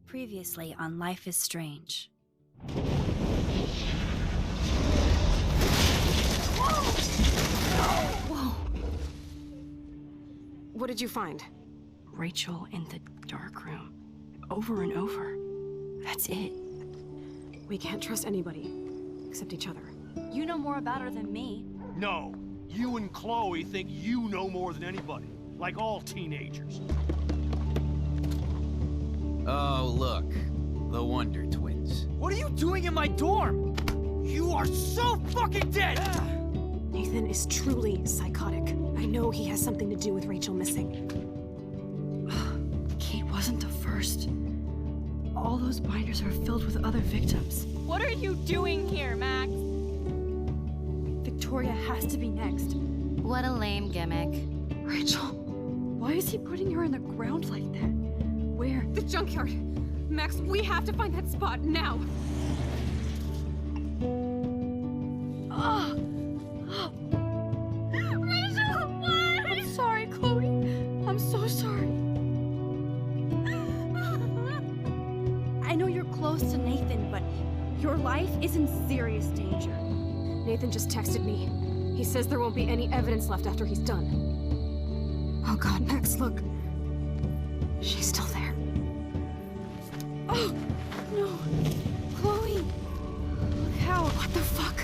Previously on Life is Strange. Whoa! What did you find? Rachel in the dark room. Over and over. That's it. We can't trust anybody, except each other. You know more about her than me. No, you and Chloe think you know more than anybody, like all teenagers. Oh, look. The Wonder Twins. What are you doing in my dorm? You are so fucking dead! Nathan is truly psychotic. I know he has something to do with Rachel missing. Kate wasn't the first. All those binders are filled with other victims. What are you doing here, Max? Victoria has to be next. What a lame gimmick. Rachel, why is he putting her in the ground like that? Where? The junkyard! Max, we have to find that spot now! Rachel, what? I'm sorry, Chloe. I'm so sorry. I know you're close to Nathan, but your life is in serious danger. Nathan just texted me. He says there won't be any evidence left after he's done. Oh god, Max, look. She's still there. Oh, no. Chloe. How? What the fuck?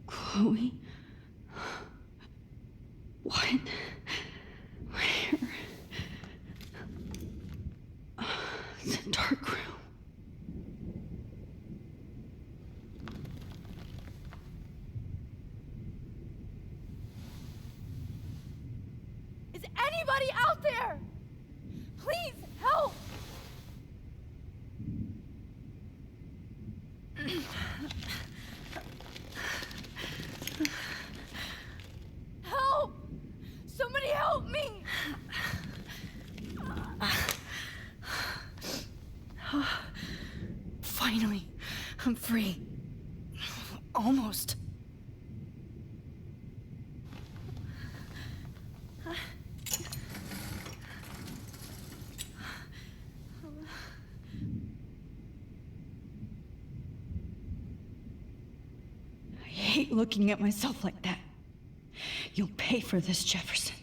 Chloe? What? Where? The dark room. Is anybody out there? Please help! Help! Somebody help me! Finally, I'm free. Almost. hate keep looking at myself like that. You'll pay for this, Jefferson.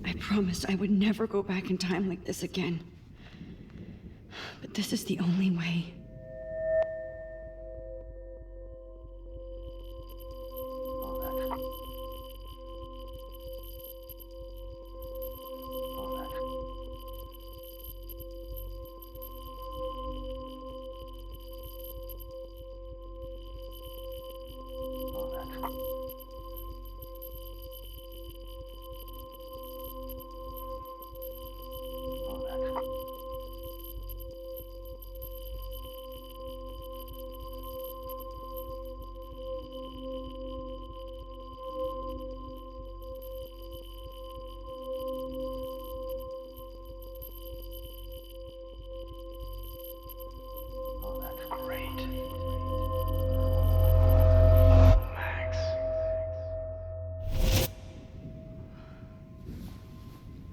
I promised I would never go back in time like this again. But this is the only way.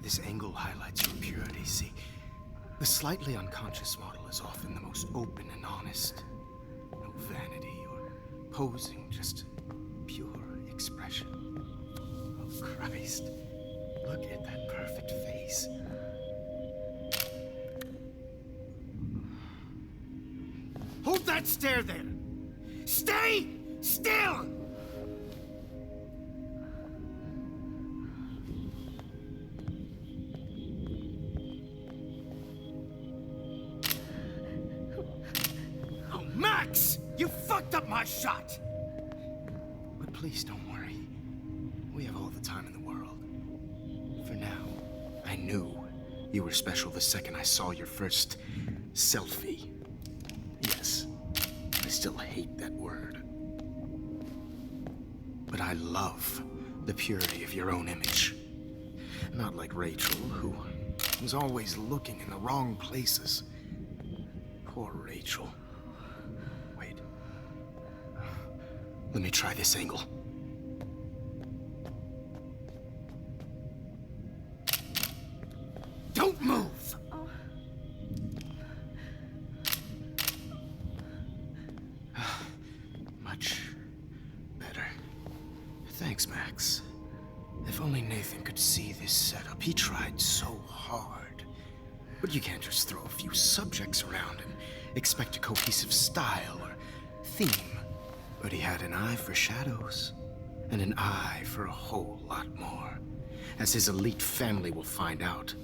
This angle highlights your purity, see? The slightly unconscious model is often the most open and honest. No vanity or posing, just pure expression. Oh, Christ. Look at that perfect face. Hold that stare there! Stay still! Max! You fucked up my shot! But please don't worry. We have all the time in the world. For now, I knew you were special the second I saw your first selfie. Yes, I still hate that word. But I love the purity of your own image. Not like Rachel, who was always looking in the wrong places. Poor Rachel. Let me try this angle. Don't move! Much better. Thanks, Max. If only Nathan could see this setup. He tried so hard. But you can't just throw a few subjects around and expect a cohesive style or theme. But he had an eye for shadows, and an eye for a whole lot more, as his elite family will find out,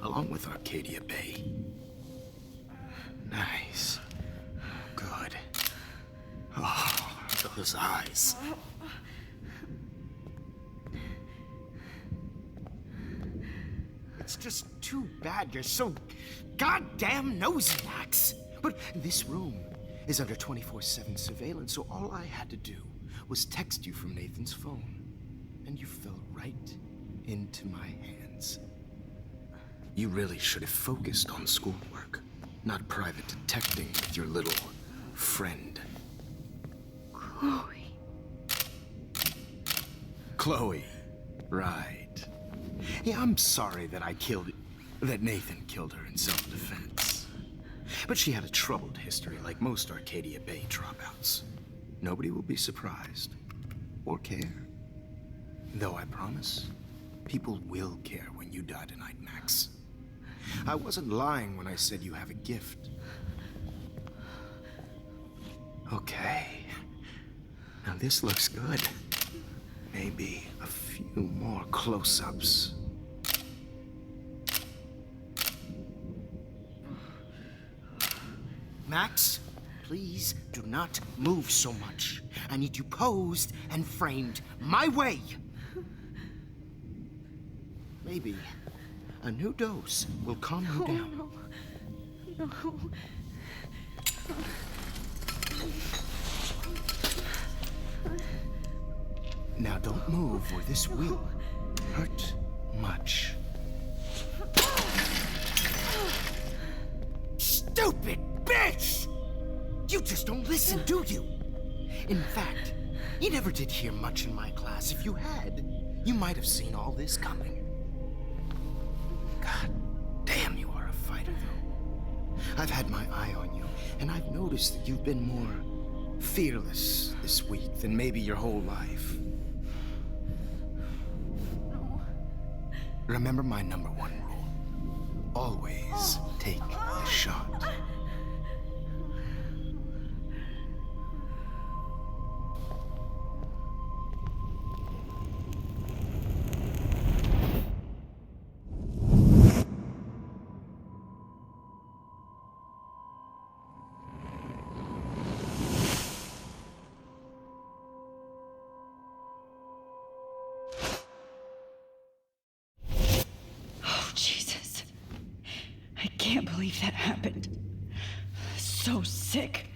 along with Arcadia Bay. Nice. Good. Oh, those eyes. It's just too bad you're so goddamn nosy, Max. But this room is under 24/7 surveillance, so all I had to do was text you from Nathan's phone, and you fell right into my hands. You really should have focused on schoolwork, not private detecting with your little friend. Chloe. Chloe, right. Yeah, I'm sorry that Nathan killed her in self-defense. But she had a troubled history like most Arcadia Bay dropouts. Nobody will be surprised or care. Though I promise, people will care when you die tonight, Max. I wasn't lying when I said you have a gift. Okay. Now this looks good. Maybe a few more close-ups. Max, please do not move so much. I need you posed and framed my way. Maybe a new dose will calm you down. No. Now don't move or this will hurt much. Stupid bitch! You just don't listen, do you? In fact, you never did hear much in my class. If you had, you might have seen all this coming. God damn, you are a fighter, though. I've had my eye on you, and I've noticed that you've been more fearless this week than maybe your whole life. No. Remember my number one rule. Always take a shot. Oh, Jesus. I can't believe that happened. So sick.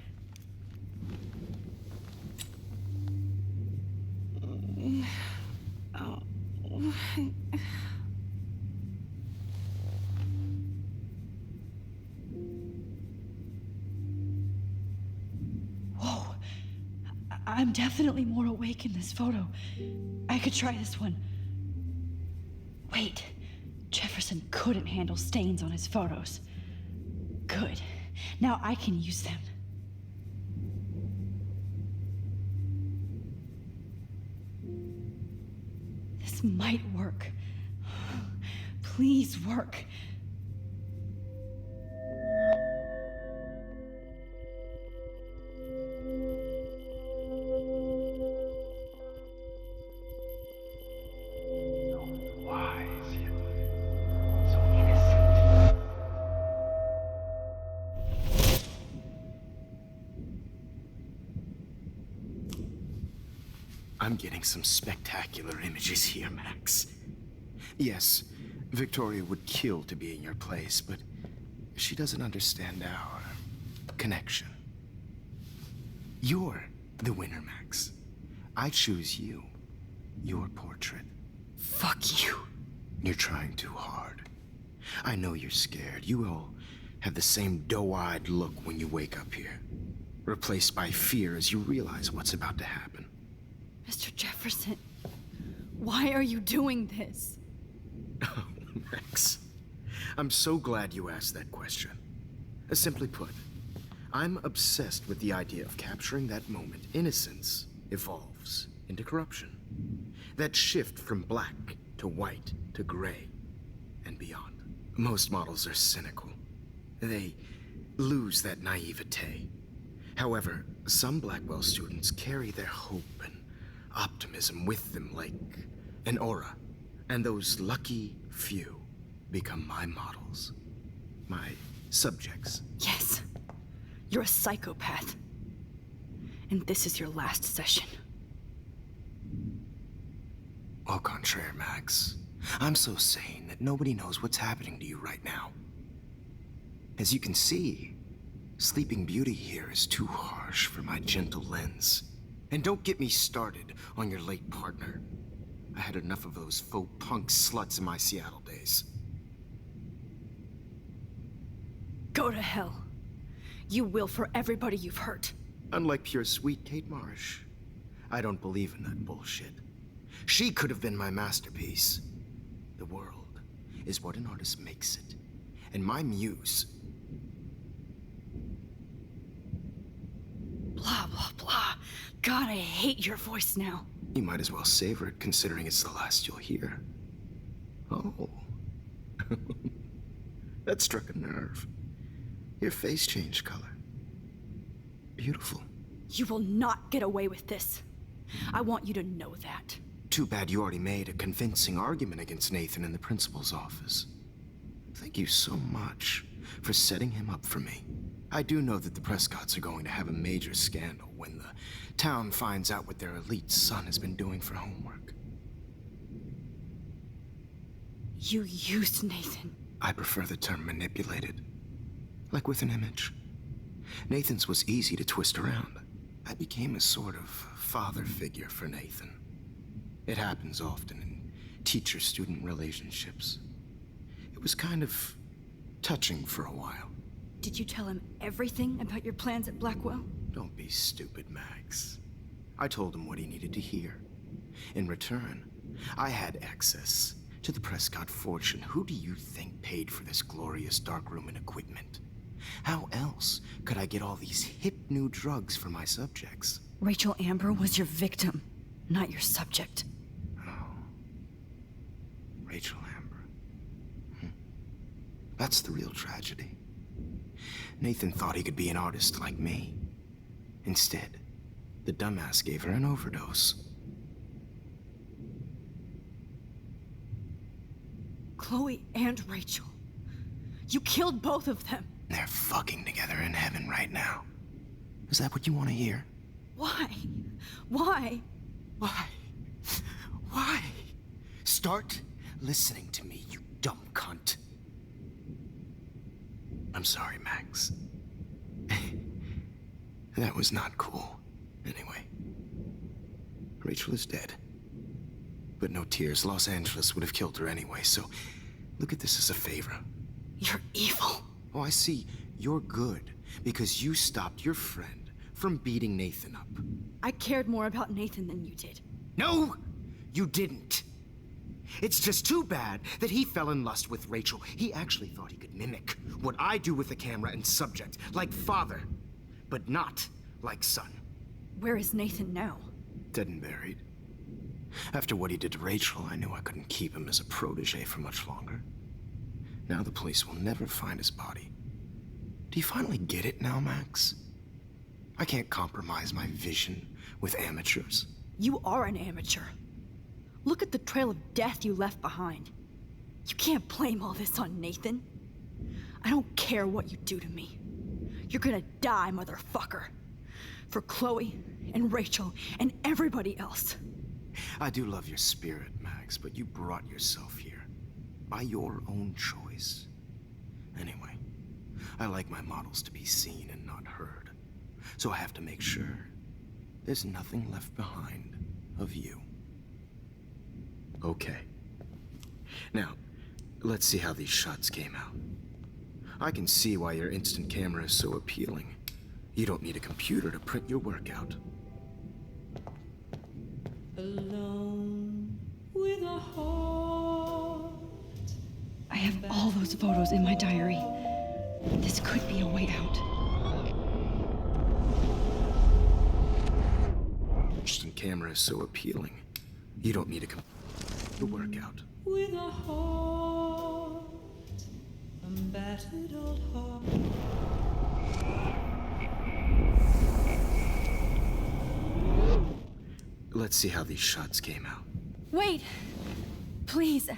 Whoa. I'm definitely more awake in this photo. I could try this one. Wait. Jefferson couldn't handle stains on his photos. Good. Now I can use them. This might work. Please work. I'm getting some spectacular images here, Max. Yes, Victoria would kill to be in your place, but she doesn't understand our connection. You're the winner, Max. I choose you. Your portrait. Fuck you. You're trying too hard. I know you're scared. You all have the same doe-eyed look when you wake up here. Replaced by fear as you realize what's about to happen. Mr. Jefferson, why are you doing this? Oh, Max. I'm so glad you asked that question. Simply put, I'm obsessed with the idea of capturing that moment innocence evolves into corruption. That shift from black to white to gray and beyond. Most models are cynical. They lose that naivete. However, some Blackwell students carry their hope and optimism with them like an aura. And those lucky few become my models. My subjects. Yes. You're a psychopath. And this is your last session. Au contraire, Max. I'm so sane that nobody knows what's happening to you right now. As you can see, Sleeping Beauty here is too harsh for my gentle lens. And don't get me started on your late partner. I had enough of those faux punk sluts in my Seattle days. Go to hell. You will for everybody you've hurt. Unlike pure sweet Kate Marsh, I don't believe in that bullshit. She could have been my masterpiece. The world is what an artist makes it. And my muse... Blah, blah, blah. God, I hate your voice now. You might as well savor it, considering it's the last you'll hear. Oh. That struck a nerve. Your face changed color. Beautiful. You will not get away with this. I want you to know that. Too bad you already made a convincing argument against Nathan in the principal's office. Thank you so much for setting him up for me. I do know that the Prescotts are going to have a major scandal when the town finds out what their elite son has been doing for homework. You used Nathan. I prefer the term manipulated. Like with an image. Nathan's was easy to twist around. I became a sort of father figure for Nathan. It happens often in teacher-student relationships. It was kind of touching for a while. Did you tell him everything about your plans at Blackwell? Don't be stupid, Max. I told him what he needed to hear. In return, I had access to the Prescott fortune. Who do you think paid for this glorious darkroom and equipment? How else could I get all these hip new drugs for my subjects? Rachel Amber was your victim, not your subject. Rachel Amber. That's the real tragedy. Nathan thought he could be an artist like me. Instead, the dumbass gave her an overdose. Chloe and Rachel. You killed both of them. They're fucking together in heaven right now. Is that what you want to hear? Why? Why? Why? Why? Start listening to me, you dumb cunt. I'm sorry, Max. That was not cool. Anyway, Rachel is dead. But no tears. Los Angeles would have killed her anyway, so look at this as a favor. You're evil. Oh, I see. You're good because you stopped your friend from beating Nathan up. I cared more about Nathan than you did. No, you didn't. It's just too bad that he fell in lust with Rachel. He actually thought he could mimic what I do with the camera and subject, like father, but not like son. Where is Nathan now? Dead and buried. After what he did to Rachel, I knew I couldn't keep him as a protege for much longer. Now the police will never find his body. Do you finally get it now, Max? I can't compromise my vision with amateurs. You are an amateur. Look at the trail of death you left behind. You can't blame all this on Nathan. I don't care what you do to me. You're gonna die, motherfucker. For Chloe and Rachel and everybody else. I do love your spirit, Max, but you brought yourself here. By your own choice. Anyway, I like my models to be seen and not heard. So I have to make sure there's nothing left behind of you. Okay. Now, let's see how these shots came out. I can see why your instant camera is so appealing. You don't need a computer to print your work out. Alone with a heart. I have all those photos in my diary. This could be a way out. Instant camera is so appealing. You don't need a computer to work out. With a heart, a battered old heart. Let's see how these shots came out. Wait! Please,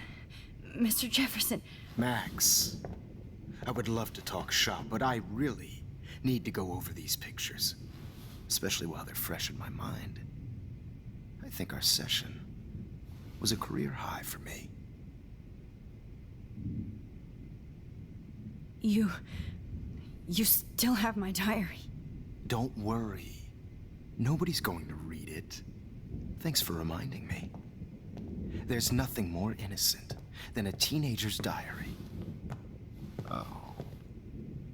Mr. Jefferson. Max, I would love to talk shop, but I really need to go over these pictures. Especially while they're fresh in my mind. I think our session was a career high for me. You still have my diary. Don't worry. Nobody's going to read it. Thanks for reminding me. There's nothing more innocent than a teenager's diary. Oh,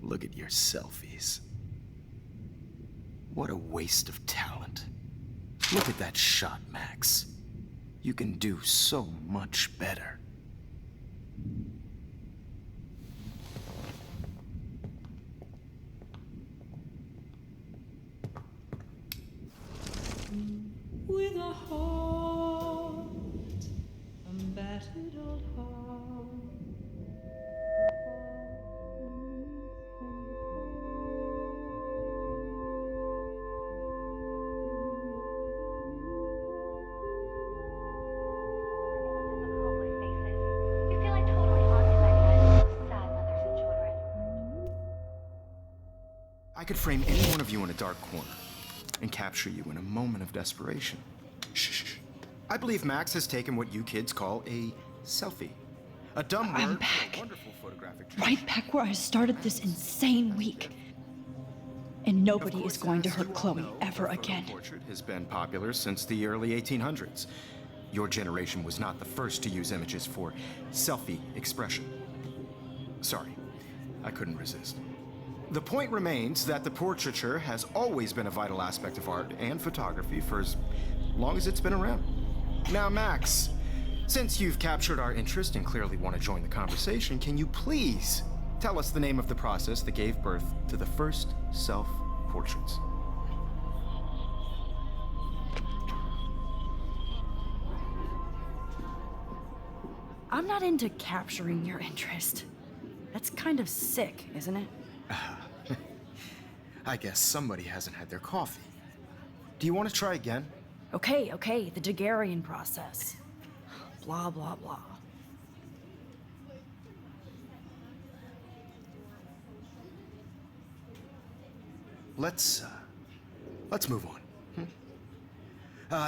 look at your selfies. What a waste of talent. Look at that shot, Max. You can do so much better. With a heart, a battered old heart. I could frame any one of you in a dark corner and capture you in a moment of desperation. Shh. I believe Max has taken what you kids call a selfie. A dumb word. I'm back. For a wonderful photographic Right back where I started this insane week. And nobody is going to hurt Chloe ever again. Portrait has been popular since the early 1800s. Your generation was not the first to use images for selfie expression. Sorry, I couldn't resist. The point remains that the portraiture has always been a vital aspect of art and photography for as long as it's been around. Now, Max, since you've captured our interest and clearly want to join the conversation, can you please Tell us the name of the process that gave birth to the first self-portraits. I'm not into capturing your interest. That's kind of sick, isn't it? I guess somebody hasn't had their coffee. Do you want to try again? Okay, the Daguerrean process. Blah, blah, blah. Let's move on.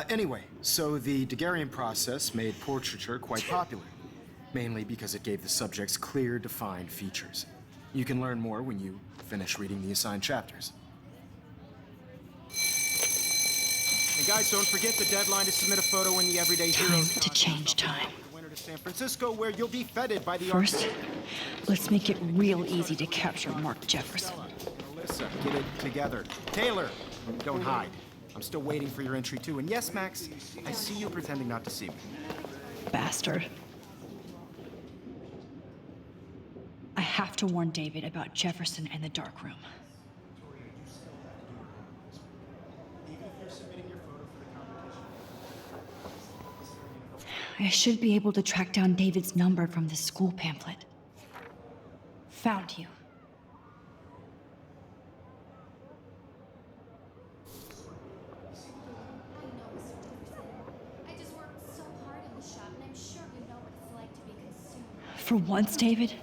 Anyway, so the Daguerrean process made portraiture quite popular, mainly because it gave the subjects clear, defined features. You can learn more when you finish reading the assigned chapters. And guys, don't forget the deadline to submit a photo in the Everyday Heroes Time to change time. the winter to San Francisco, where you'll be feted by the First, let's make it real easy to capture Mark Jefferson. Alyssa, get it together. Taylor, don't hide. I'm still waiting for your entry too. And yes, Max, I see you pretending not to see me. Bastard. I have to warn David about Jefferson and the dark room. I should be able to track down David's number from the school pamphlet. Found you. For once, David,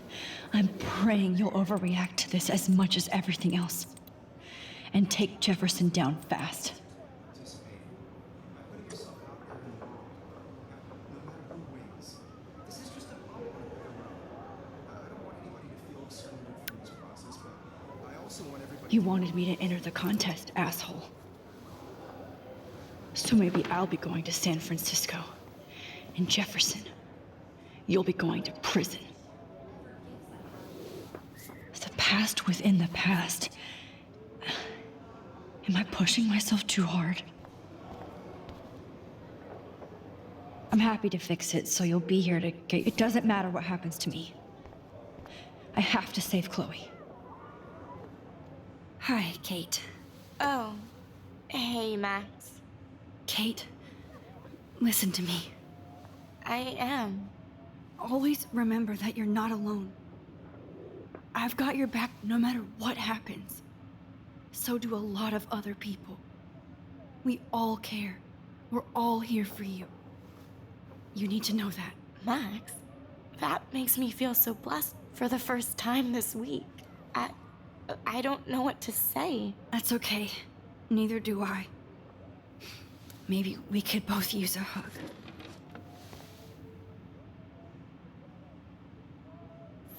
I'm praying you'll overreact to this as much as everything else. And take Jefferson down fast. You wanted me to enter the contest, asshole. So maybe I'll be going to San Francisco. And Jefferson, you'll be going to prison. The past within the past. Am I pushing myself too hard? I'm happy to fix it, so you'll be here to get... It doesn't matter what happens to me. I have to save Chloe. Hi, Kate. Oh. Hey, Max. Kate, listen to me. I am. Always remember that you're not alone. I've got your back no matter what happens. So do a lot of other people. We all care. We're all here for you. You need to know that. Max, that makes me feel so blessed for the first time this week. I don't know what to say. That's okay. Neither do I. Maybe we could both use a hug.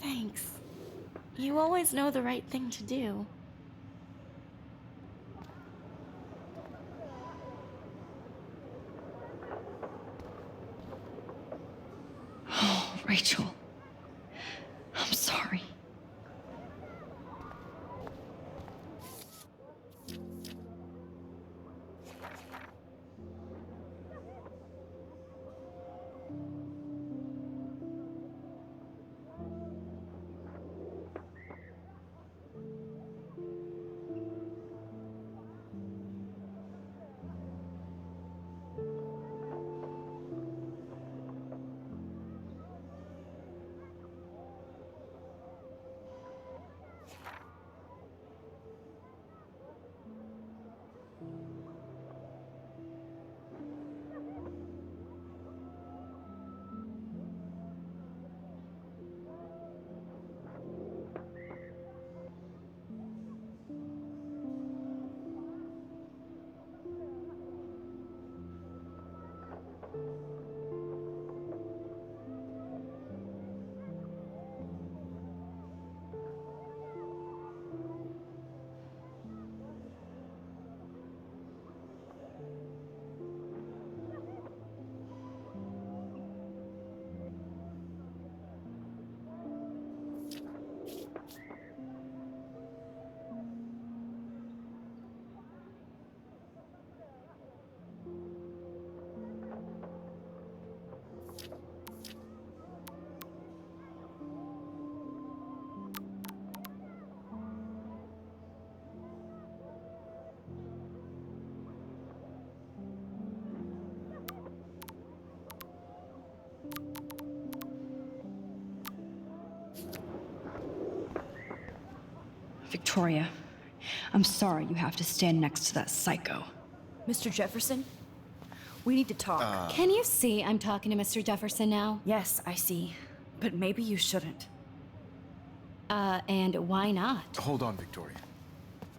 Thanks. You always know the right thing to do. Oh, Rachel. I'm sorry. Victoria, I'm sorry you have to stand next to that psycho. Mr. Jefferson, we need to talk. Can you see I'm talking to Mr. Jefferson now? Yes, I see. But maybe you shouldn't. And why not? Hold on, Victoria.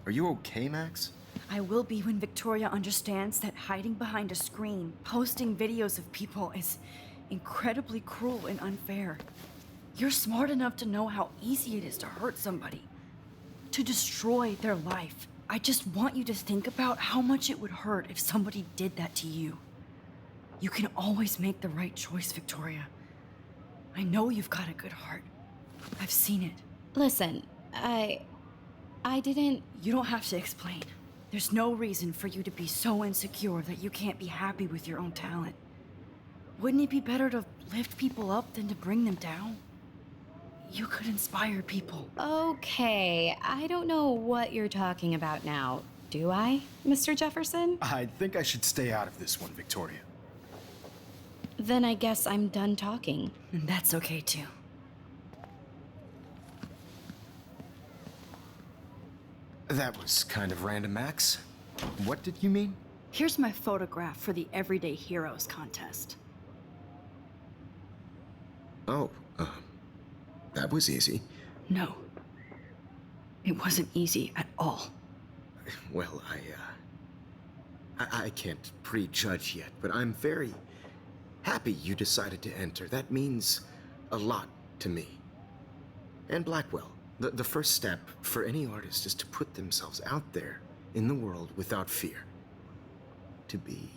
Are you okay, Max? I will be when Victoria understands that hiding behind a screen, posting videos of people is incredibly cruel and unfair. You're smart enough to know how easy it is to hurt somebody, to destroy their life. I just want you to think about how much it would hurt if somebody did that to you. You can always make the right choice, Victoria. I know you've got a good heart. I've seen it. Listen, I didn't... You don't have to explain. There's no reason for you to be so insecure that you can't be happy with your own talent. Wouldn't it be better to lift people up than to bring them down? You could inspire people. Okay, I don't know what you're talking about now. Do I, Mr. Jefferson? I think I should stay out of this one, Victoria. Then I guess I'm done talking. And that's okay too. That was kind of random, Max. What did you mean? Here's my photograph for the Everyday Heroes contest. Oh, that was easy. No. It wasn't easy at all. Well, I can't prejudge yet, but I'm very happy you decided to enter. That means a lot to me. And Blackwell. The first step for any artist is to put themselves out there in the world without fear. To be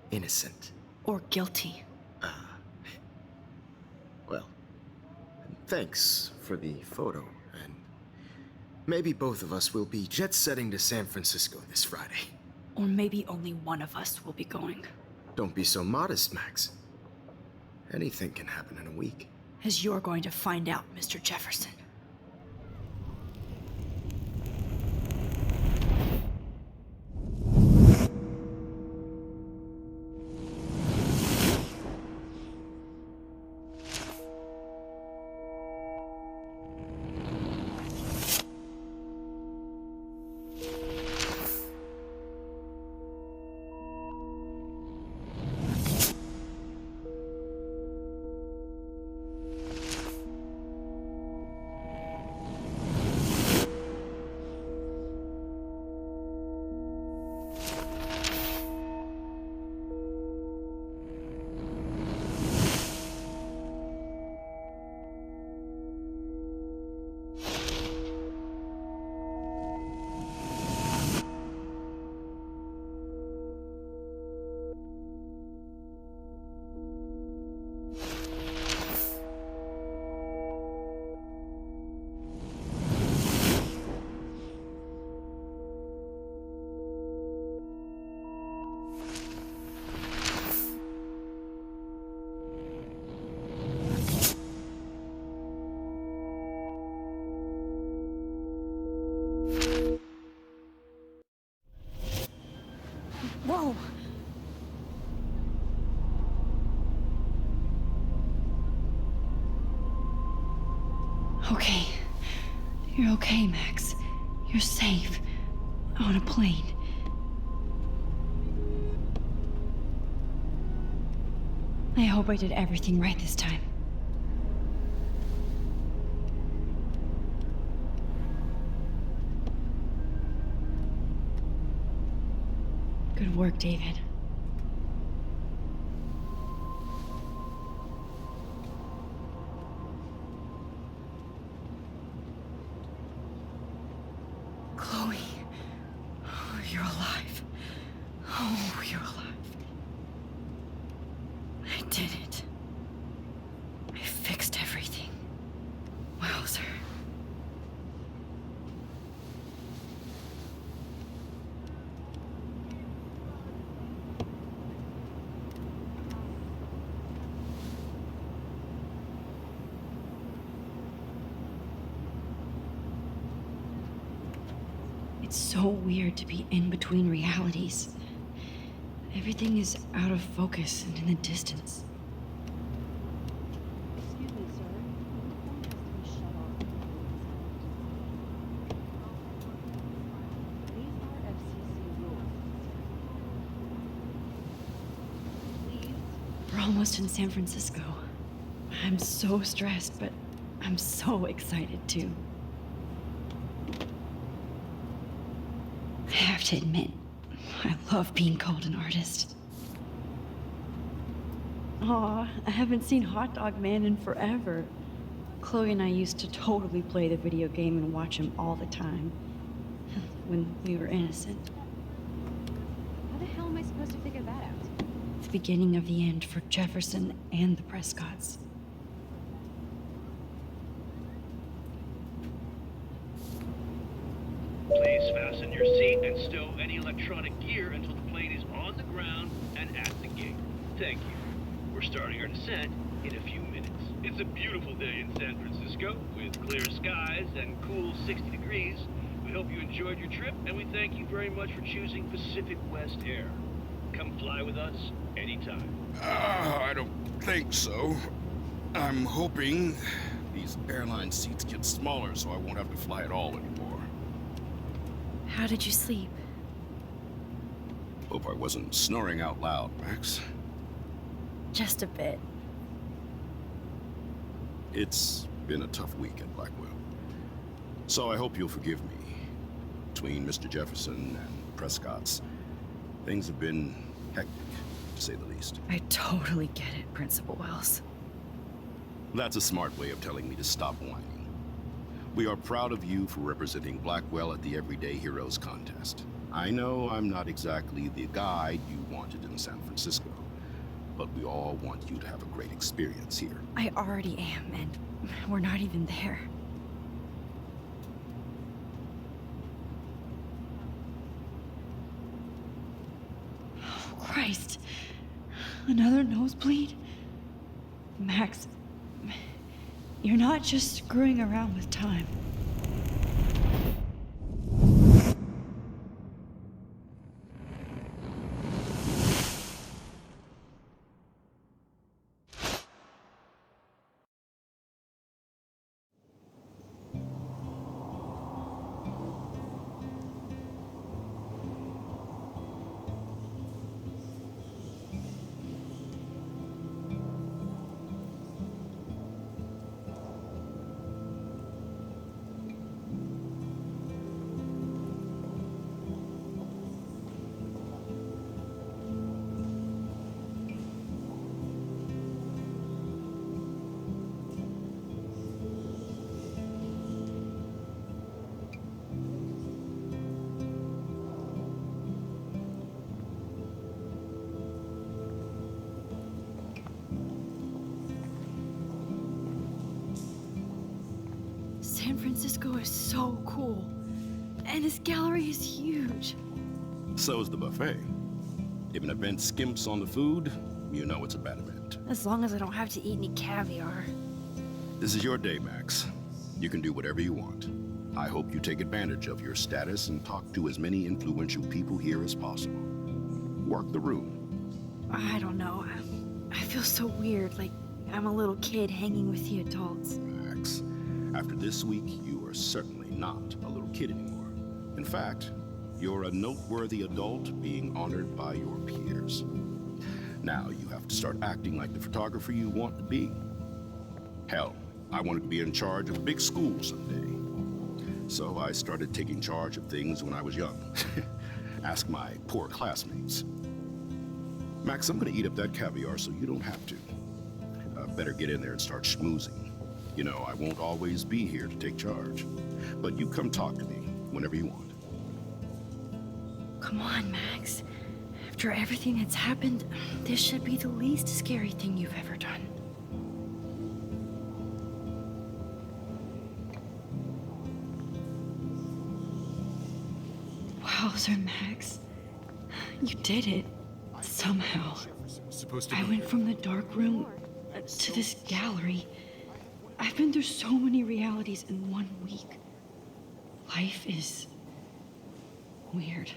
innocent. Or guilty. Well, thanks for the photo, and maybe both of us will be jet-setting to San Francisco this Friday. Or maybe only one of us will be going. Don't be so modest, Max. Anything can happen in a week. As you're going to find out, Mr. Jefferson. Whoa! Okay. You're okay, Max. You're safe. On a plane. I hope I did everything right this time. Good work, David. Chloe. Oh, you're alive. Oh, you're alive. I did it. I fixed everything. Wowzer. It's so weird to be in between realities. Everything is out of focus and in the distance. Excuse me, sir. The phone has to be shut off. We're almost in San Francisco. I'm so stressed, but I'm so excited too. I have to admit, I love being called an artist. Aw, I haven't seen Hot Dog Man in forever. Chloe and I used to totally play the video game and watch him all the time. When we were innocent. How the hell am I supposed to figure that out? The beginning of the end for Jefferson and the Prescotts. Please fasten your seat and stow any electronic gear until the plane is on the ground and at the gate. Thank you. We're starting our descent in a few minutes. It's a beautiful day in San Francisco with clear skies and cool 60 degrees. We hope you enjoyed your trip, and we thank you very much for choosing Pacific West Air. Come fly with us anytime. I don't think so. I'm hoping these airline seats get smaller so I won't have to fly at all anymore. How did you sleep? Hope I wasn't snoring out loud, Max. Just a bit. It's been a tough week at Blackwell. So I hope you'll forgive me. Between Mr. Jefferson and Prescott's, things have been hectic, to say the least. I totally get it, Principal Wells. That's a smart way of telling me to stop whining. We are proud of you for representing Blackwell at the Everyday Heroes contest. I know I'm not exactly the guide you wanted in San Francisco, but we all want you to have a great experience here. I already am, and we're not even there. Oh, Christ. Another nosebleed? Max, you're not just screwing around with time. San Francisco is so cool. And this gallery is huge. So is the buffet. If an event skimps on the food, you know it's a bad event. As long as I don't have to eat any caviar. This is your day, Max. You can do whatever you want. I hope you take advantage of your status and talk to as many influential people here as possible. Work the room. I don't know. I feel so weird, like I'm a little kid hanging with the adults. Max, after this week, you are certainly not a little kid anymore. In fact, you're a noteworthy adult being honored by your peers. Now you have to start acting like the photographer you want to be. Hell, I wanted to be in charge of a big school someday. So I started taking charge of things when I was young. Ask my poor classmates. Max, I'm gonna eat up that caviar so you don't have to. Better get in there and start schmoozing. You know, I won't always be here to take charge. But you come talk to me whenever you want. Come on, Max. After everything that's happened, this should be the least scary thing you've ever done. Wowzer, Max. You did it. Somehow. I went from the dark room to this gallery. I've been through so many realities in 1 week. Life is weird.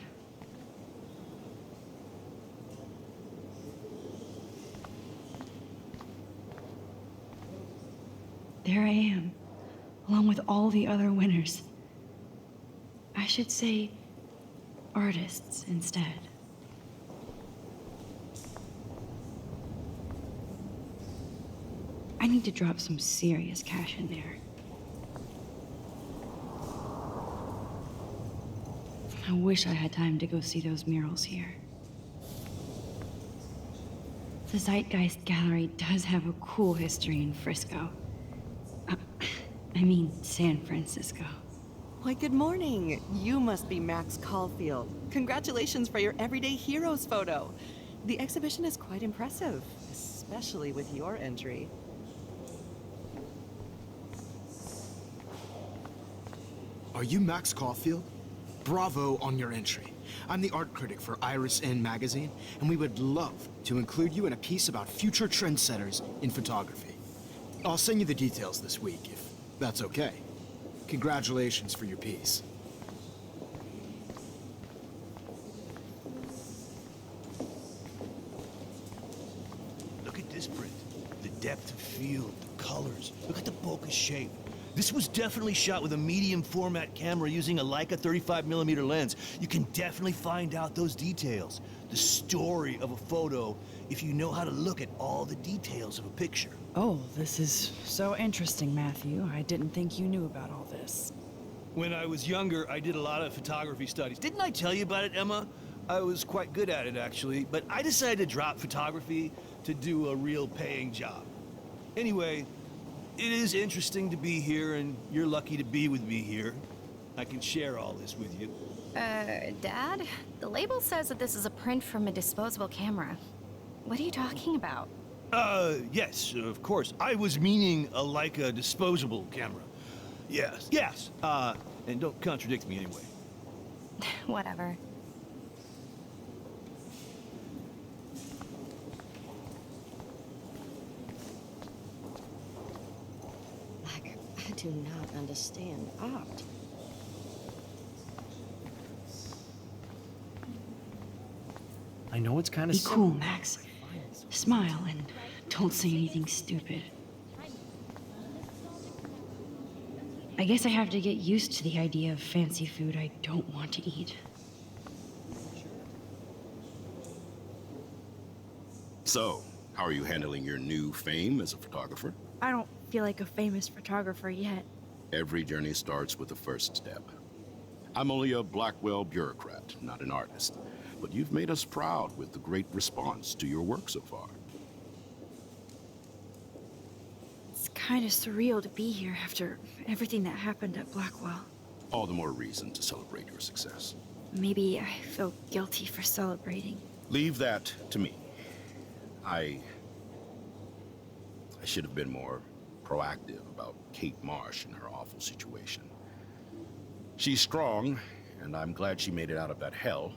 There I am, along with all the other winners. I should say artists instead. I need to drop some serious cash in there. I wish I had time to go see those murals here. The Zeitgeist Gallery does have a cool history in Frisco. I mean, San Francisco. Why, good morning. You must be Max Caulfield. Congratulations for your Everyday Heroes photo. The exhibition is quite impressive, especially with your entry. Are you Max Caulfield? Bravo on your entry. I'm the art critic for Iris N magazine, and we would love to include you in a piece about future trendsetters in photography. I'll send you the details this week, if that's okay. Congratulations for your piece. Look at this print. The depth of field, the colors. Look at the bokeh shape. This was definitely shot with a medium format camera using a Leica 35mm lens. You can definitely find out those details. The story of a photo if you know how to look at all the details of a picture. Oh, this is so interesting, Matthew. I didn't think you knew about all this. When I was younger, I did a lot of photography studies. Didn't I tell you about it, Emma? I was quite good at it, actually, but I decided to drop photography to do a real paying job. Anyway, it is interesting to be here, and you're lucky to be with me here. I can share all this with you. Dad? The label says that this is a print from a disposable camera. What are you talking about? Yes, of course. I was meaning a Leica disposable camera. Yes. And don't contradict me anyway. Whatever. I do not understand art. I know it's kind of Be cool, Max. Smile and don't say anything stupid. I guess I have to get used to the idea of fancy food I don't want to eat. So, how are you handling your new fame as a photographer? I don't feel like a famous photographer yet. Every journey starts with the first step. I'm only a Blackwell bureaucrat, not an artist. But you've made us proud with the great response to your work so far. It's kind of surreal to be here after everything that happened at Blackwell. All the more reason to celebrate your success. Maybe I feel guilty for celebrating. Leave that to me. I should have been more proactive about Kate Marsh and her awful situation. She's strong, and I'm glad she made it out of that hell.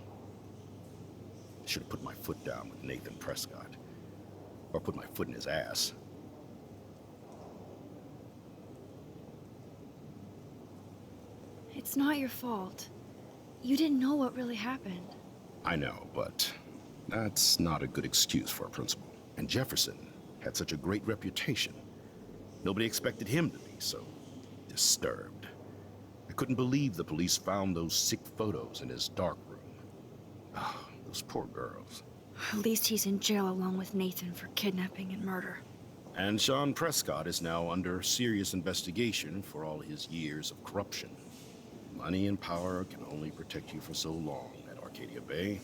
I should have put my foot down with Nathan Prescott. Or put my foot in his ass. It's not your fault. You didn't know what really happened. I know, but that's not a good excuse for a principal. And Jefferson had such a great reputation. Nobody expected him to be so disturbed. I couldn't believe the police found those sick photos in his dark room. Ah, those poor girls. At least he's in jail along with Nathan for kidnapping and murder. And Sean Prescott is now under serious investigation for all his years of corruption. Money and power can only protect you for so long at Arcadia Bay.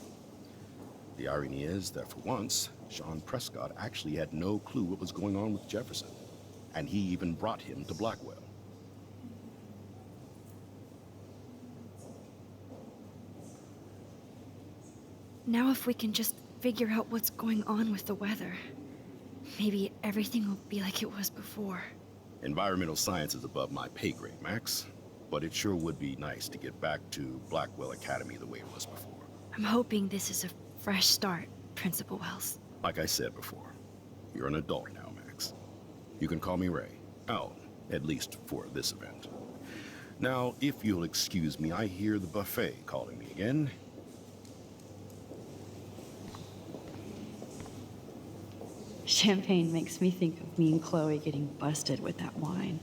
The irony is that for once, Sean Prescott actually had no clue what was going on with Jefferson. And he even brought him to Blackwell. Now if we can just figure out what's going on with the weather, maybe everything will be like it was before. Environmental science is above my pay grade, Max. But it sure would be nice to get back to Blackwell Academy the way it was before. I'm hoping this is a fresh start, Principal Wells. Like I said before, you're an adult now, Max. You can call me Ray. Oh, at least for this event. Now, if you'll excuse me, I hear the buffet calling me again. Champagne makes me think of me and Chloe getting busted with that wine.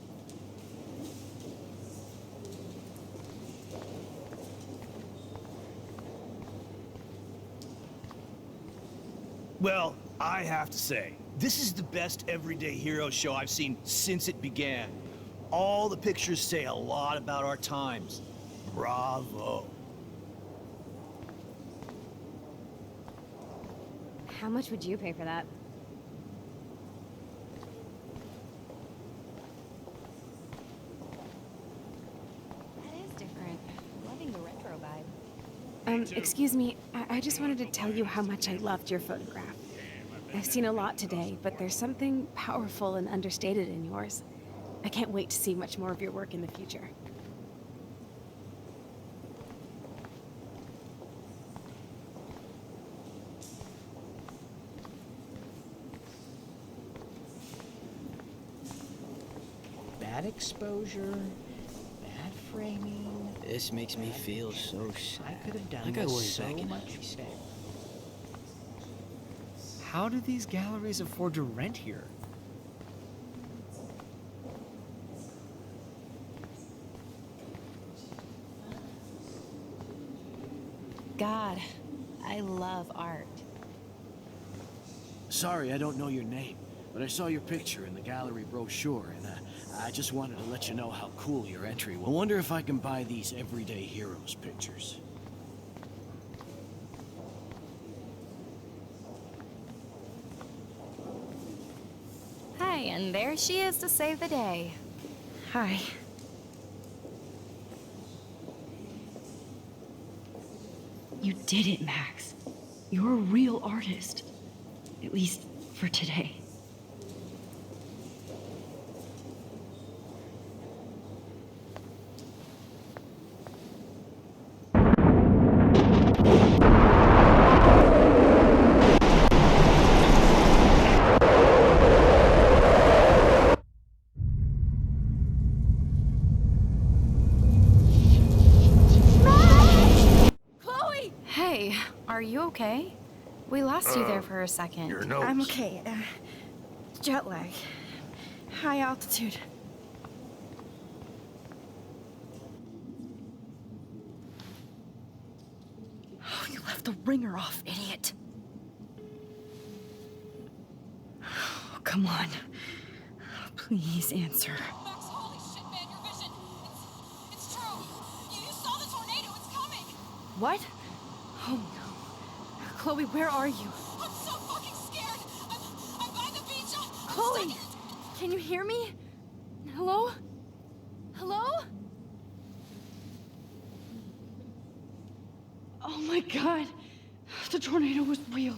Well, I have to say, this is the best everyday hero show I've seen since it began. All the pictures say a lot about our times. Bravo. How much would you pay for that? That is different. Loving the retro vibe. Excuse me. I just wanted to tell you how much I loved your photograph. I've seen a lot today, but there's something powerful and understated in yours. I can't wait to see much more of your work in the future. Bad exposure, bad framing. This makes me feel so sad. I could have done like I this was so back in much better. How do these galleries afford to rent here? God, I love art. Sorry, I don't know your name, but I saw your picture in the gallery brochure, and I just wanted to let you know how cool your entry was. I wonder if I can buy these Everyday Heroes pictures. Hi, and there she is to save the day. Hi. You did it, Max. You're a real artist. At least for today. Hey, are you okay? We lost you there for a second. Your nose. I'm okay. Jet lag. High altitude. Oh, you left the ringer off, idiot. Oh, come on. Please answer. What? Oh no. Chloe, where are you? I'm so fucking scared. I'm by the beach. Chloe! Can you hear me? Hello? Hello? Oh my god. The tornado was real.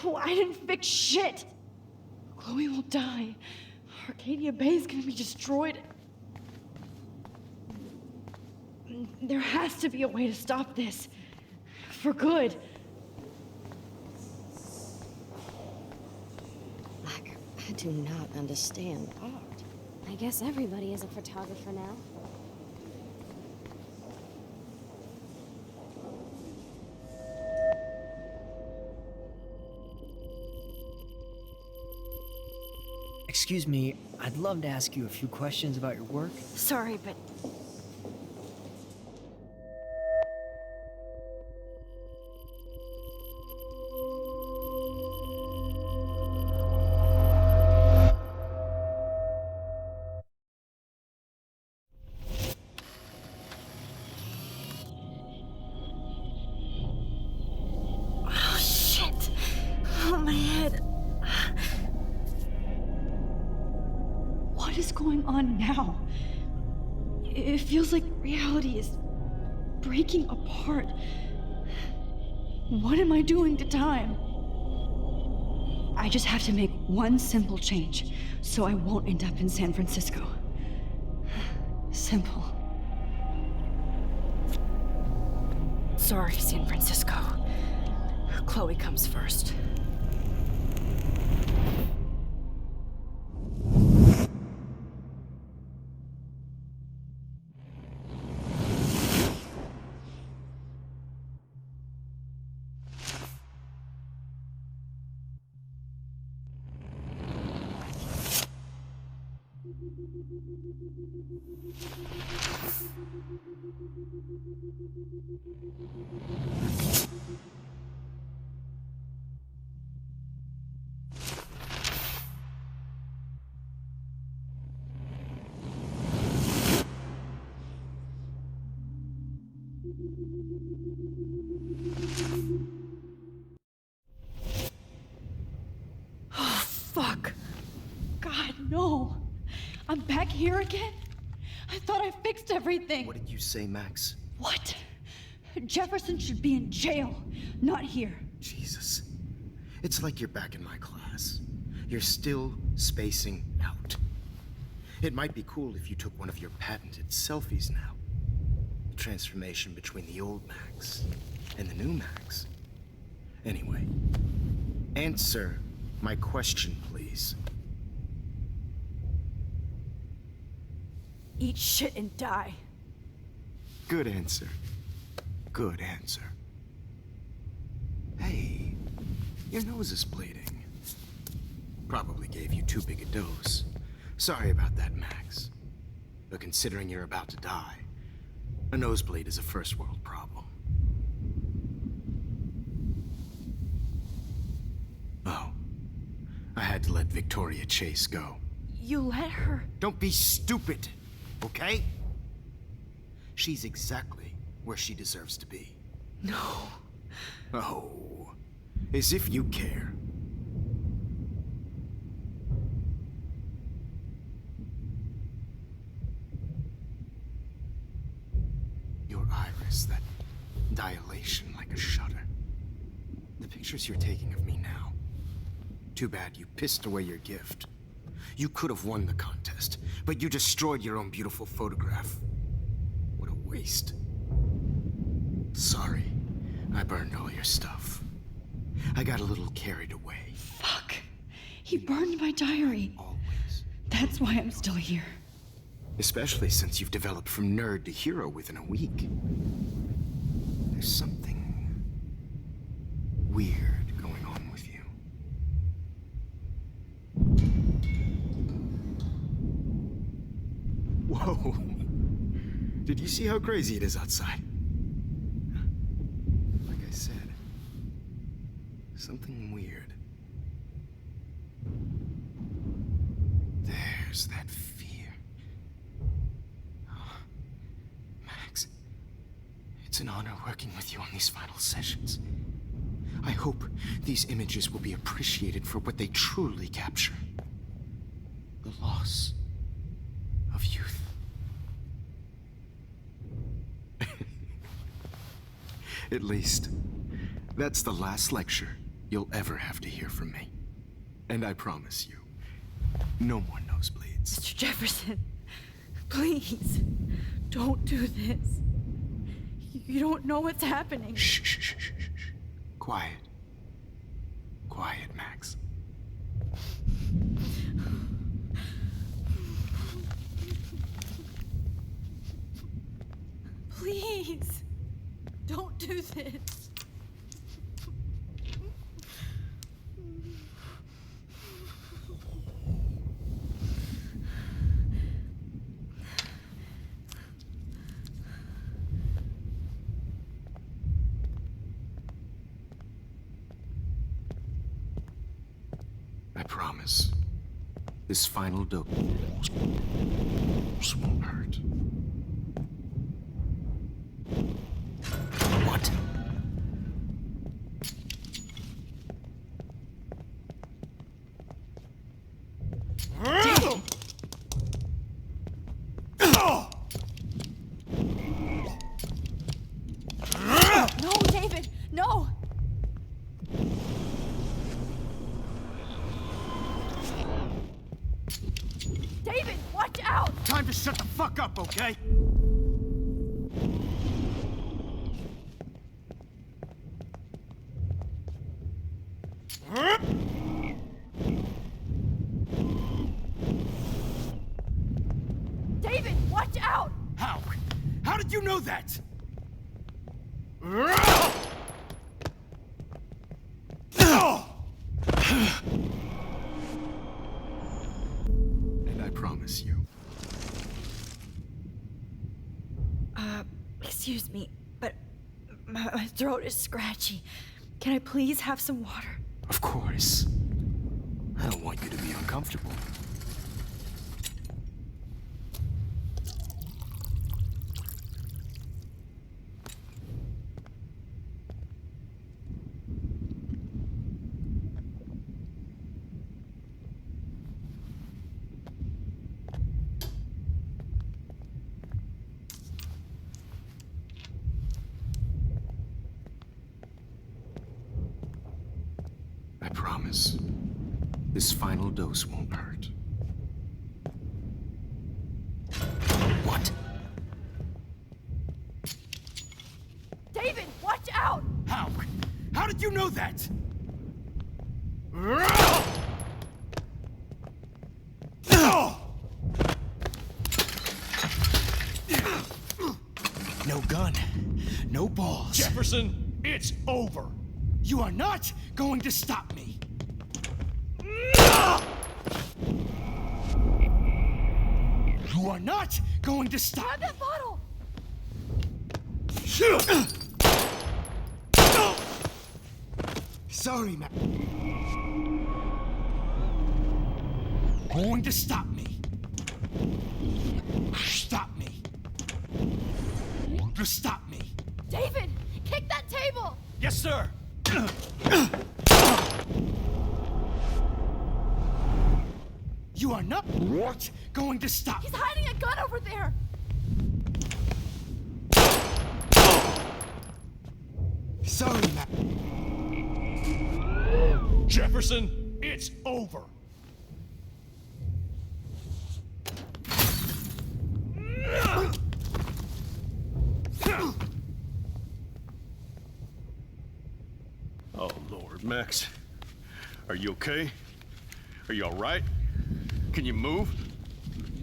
Oh, I didn't fix shit. Chloe will die. Arcadia Bay is gonna be destroyed. There has to be a way to stop this. For good. Like, I do not understand art. I guess everybody is a photographer now. Excuse me, I'd love to ask you a few questions about your work. Sorry, but oh shit. Oh, my head. What is going on now? It feels like reality is breaking apart. What am I doing to time? I just have to make one simple change so I won't end up in San Francisco. Simple. Sorry, San Francisco. Chloe comes first. Fuck. God, no. I'm back here again? I thought I fixed everything. What did you say, Max? What? Jefferson should be in jail, not here. Jesus. It's like you're back in my class. You're still spacing out. It might be cool if you took one of your patented selfies now. The transformation between the old Max and the new Max. Anyway, answer my question, please. Eat shit and die. Good answer. Good answer. Hey, your nose is bleeding. Probably gave you too big a dose. Sorry about that, Max. But considering you're about to die, a nosebleed is a first world problem. Oh, I had to let Victoria Chase go. You let her? Don't be stupid, okay? She's exactly where she deserves to be. No. Oh, as if you care. Your iris, that dilation like a shutter. The pictures you're taking of me now. Too bad you pissed away your gift. You could have won the contest, but you destroyed your own beautiful photograph. What a waste. Sorry, I burned all your stuff. I got a little carried away. Fuck. He burned my diary. Always. That's why I'm still here. Especially since you've developed from nerd to hero within a week. There's something weird going on with you. Whoa. Did you see how crazy it is outside? Like I said, something weird. There's that fear. Oh, Max, it's an honor working with you on these final sessions. I hope these images will be appreciated for what they truly capture. The loss of youth. At least, that's the last lecture you'll ever have to hear from me. And I promise you, no more nosebleeds. Mr. Jefferson, please, don't do this. You don't know what's happening. Shh, shh, shh, shh, shh. Quiet. Quiet, Max. Please, don't do this. I promise. This final dose won't hurt. What? No, David, no! David, watch out! Time to shut the fuck up, okay? David, watch out! How? How did you know that? And I promise you. Excuse me, but my throat is scratchy. Can I please have some water? Of course. I don't want you to be uncomfortable. promise. This final dose won't hurt. What? David, watch out! How? How did you know that? No gun. No balls. Jefferson, it's over. You are not going to stop me. You are not going to stop Grab that bottle! Sorry, Matt. Going to stop me. Stop me. To stop me. David, kick that table! Yes, sir. You are not going to stop. He's hiding a gun over there! Sorry, Matt. Jefferson, it's over. Oh, Lord, Max. Are you okay? Are you all right? Can you move?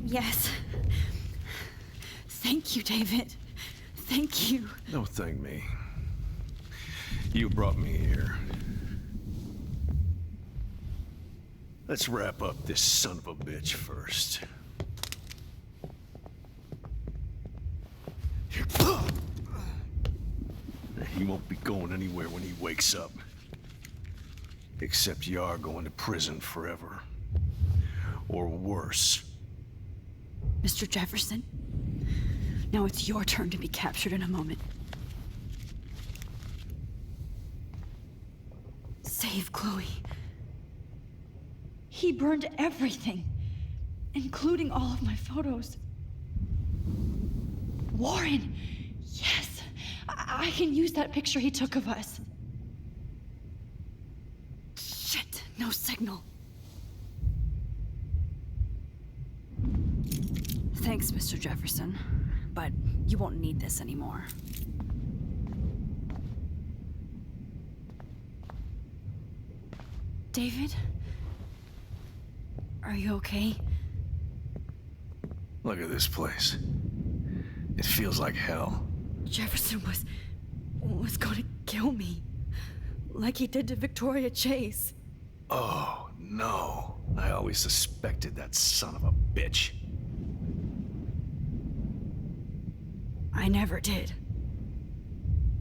Yes. Thank you, David. Thank you. Don't thank me. You brought me here. Let's wrap up this son of a bitch first. He won't be going anywhere when he wakes up. Except you are going to prison forever. Or worse. Mr. Jefferson, now it's your turn to be captured in a moment. Save Chloe. He burned everything, including all of my photos. Warren! Yes! I can use that picture he took of us. Shit, no signal. Thanks, Mr. Jefferson, but you won't need this anymore. David? Are you okay? Look at this place. It feels like hell. Jefferson was gonna kill me. Like he did to Victoria Chase. Oh, no. I always suspected that son of a bitch. I never did.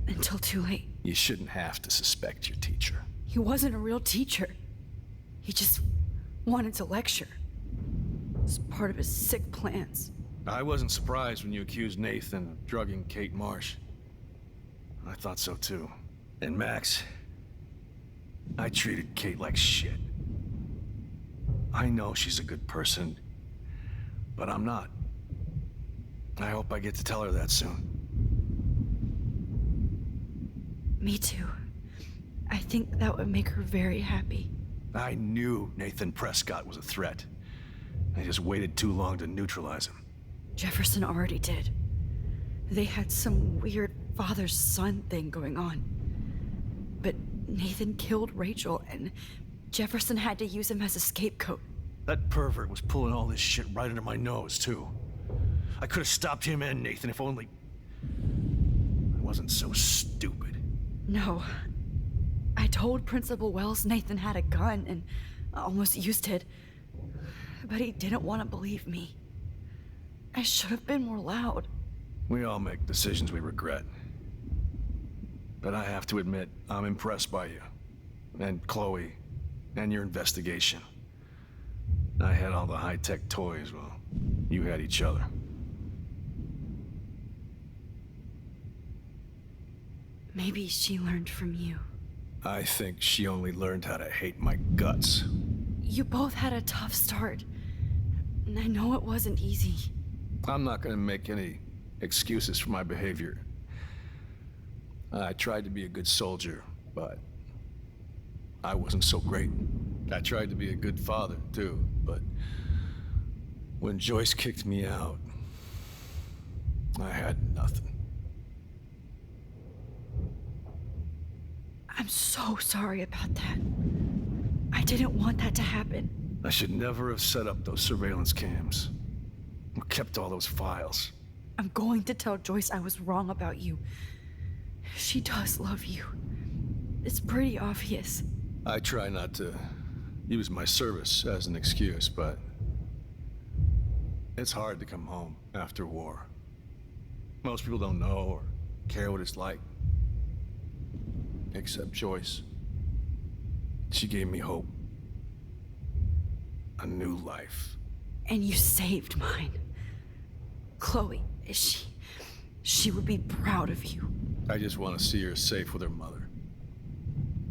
Until too late. You shouldn't have to suspect your teacher. He wasn't a real teacher. He just wanted to lecture. It was part of his sick plans. I wasn't surprised when you accused Nathan of drugging Kate Marsh. I thought so too. And Max, I treated Kate like shit. I know she's a good person, but I'm not. I hope I get to tell her that soon. Me too. I think that would make her very happy. I knew Nathan Prescott was a threat. I just waited too long to neutralize him. Jefferson already did. They had some weird father-son thing going on. But Nathan killed Rachel, and Jefferson had to use him as a scapegoat. That pervert was pulling all this shit right under my nose, too. I could have stopped him and Nathan if only... I wasn't so stupid. No. I told Principal Wells Nathan had a gun and almost used it. But he didn't want to believe me. I should have been more loud. We all make decisions we regret. But I have to admit, I'm impressed by you. And Chloe. And your investigation. I had all the high-tech toys, well, you had each other. Maybe she learned from you. I think she only learned how to hate my guts. You both had a tough start. And I know it wasn't easy. I'm not gonna make any excuses for my behavior. I tried to be a good soldier, but I wasn't so great. I tried to be a good father, too, but when Joyce kicked me out, I had nothing. I'm so sorry about that. I didn't want that to happen. I should never have set up those surveillance cams. Or kept all those files. I'm going to tell Joyce I was wrong about you. She does love you. It's pretty obvious. I try not to use my service as an excuse, but it's hard to come home after war. Most people don't know or care what it's like. Except Joyce. She gave me hope. A new life. And you saved mine. Chloe, she would be proud of you. I just want to see her safe with her mother.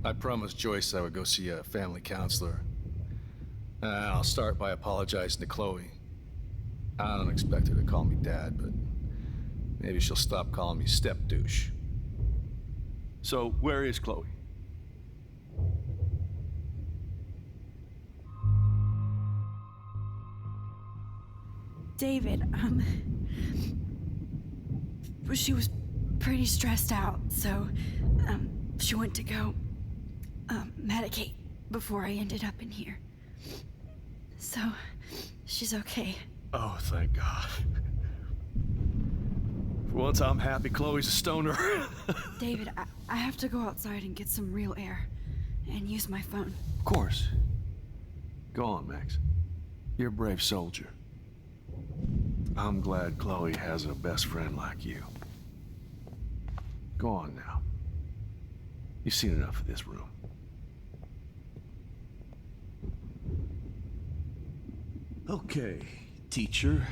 I promised Joyce I would go see a family counselor. And I'll start by apologizing to Chloe. I don't expect her to call me Dad, but maybe she'll stop calling me step-douche. So, where is Chloe? David, she was pretty stressed out, so, she went to go, medicate before I ended up in here. So, she's okay. Oh, thank God. For once, I'm happy Chloe's a stoner. David, I have to go outside and get some real air, and use my phone. Of course. Go on, Max. You're a brave soldier. I'm glad Chloe has a best friend like you. Go on now. You've seen enough of this room. Okay, teacher.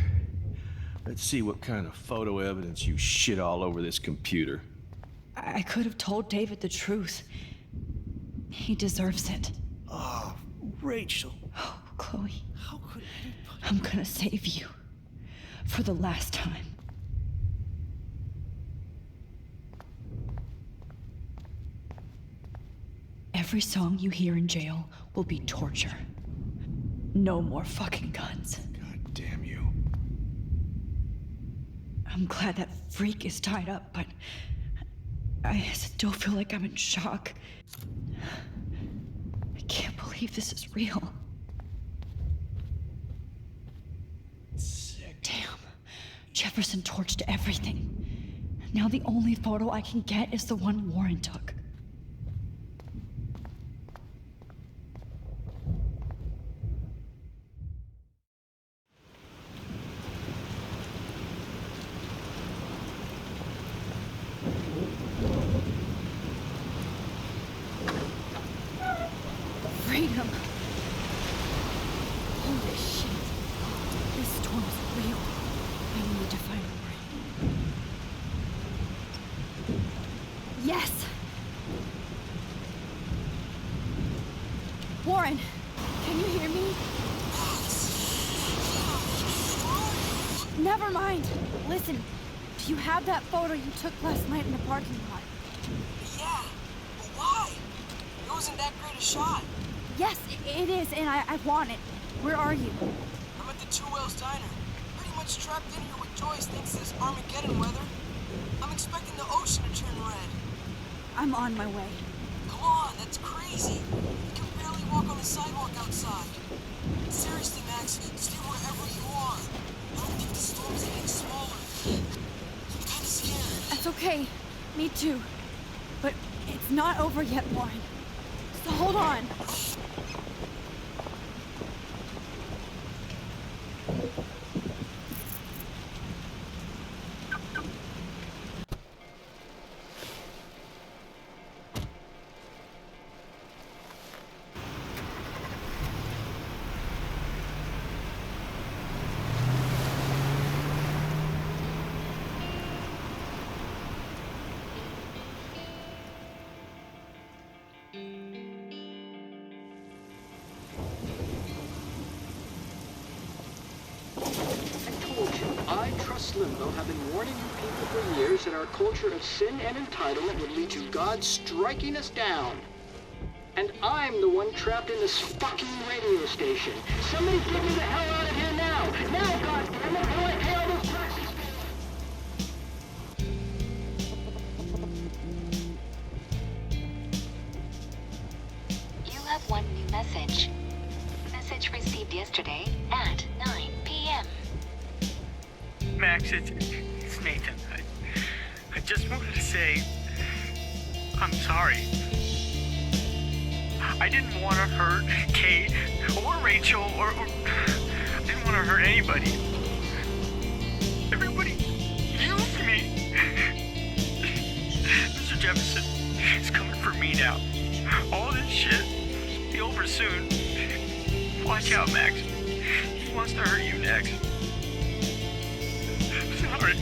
Let's see what kind of photo evidence you shit all over this computer. I could have told David the truth. He deserves it. Oh, Rachel. Oh, Chloe. How could anybody... I'm gonna save you. For the last time. Every song you hear in jail will be torture. No more fucking guns. God damn you. I'm glad that freak is tied up, but I still feel like I'm in shock. I can't believe this is real. Damn. Jefferson torched everything. Now the only photo I can get is the one Warren took. Freedom. Holy shit. This storm's real. I need to find Warren. Yes! Warren, can you hear me? Never mind. Listen, do you have that photo you took last night in the parking lot? Yeah, but why? It wasn't that great a shot. Yes, it is, and I want it. Where are you? I'm at the Two Whales Diner. Pretty much trapped in here with Joyce thanks to this Armageddon weather. I'm expecting the ocean to turn red. I'm on my way. Come on, that's crazy. You can barely walk on the sidewalk outside. Seriously, Max, stay wherever you are. I don't think the storm's getting smaller. I'm kinda scared. That's okay. Me too. But it's not over yet, Warren. So hold on. I, Trust Limbo, have been warning you people for years that our culture of sin and entitlement would lead to God striking us down. And I'm the one trapped in this fucking radio station. Somebody get me the hell out of here now! Now, goddammit, how do I pay all those taxes? You have one new message. Message received yesterday at 9 p.m. Max, it's Nathan. I just wanted to say, I'm sorry. I didn't want to hurt Kate or Rachel or I didn't want to hurt anybody. Everybody used me. Mr. Jefferson is coming for me now. All this shit will be over soon. Watch out, Max. He wants to hurt you next. Sorry.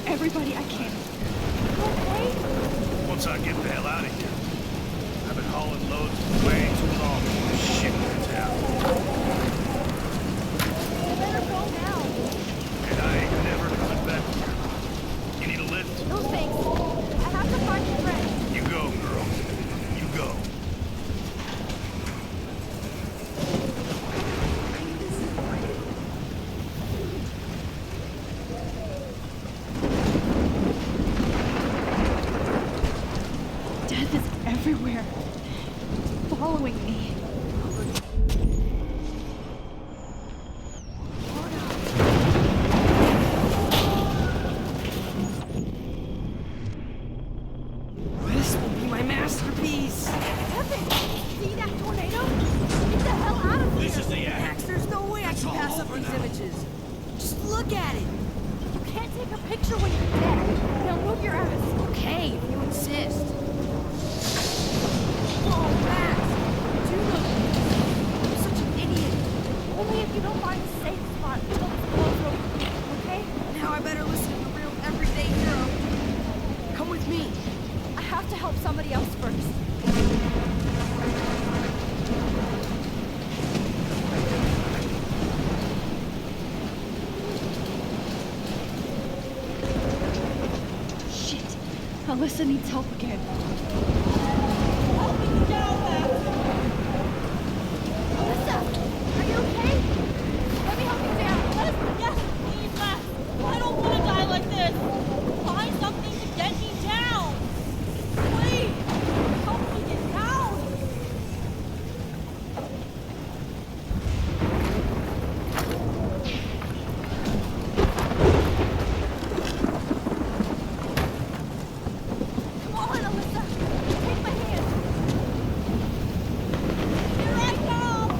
Everybody I can. Okay? Once I get the hell out of here. I've been hauling loads way too long for this shit in town. You better go now. And I ain't never coming back here. You need a lift? No thanks. I have to find your friend. You go, girl. You go. Death is everywhere, following me. This will be my masterpiece. See that tornado? Get the hell out of here! This is the end. Max, there's no way I can pass up these images. Just look at it. You can't take a picture when you're dead. They'll move your ass. Okay, if you insist. Oh, Max! Do them. You're such an idiot. Only if you don't find a safe spot until it's close over. Okay? Now I better listen to the real everyday hero. Come with me. I have to help somebody else first. Shit. Alyssa needs help again. Help me down, Max! Alyssa! Are you okay? Let me help you down. Yes, please, Max. I don't want to die like this. Find something to get me down. Please, help me get down. Come on, Alyssa. Take my hand. Here I come.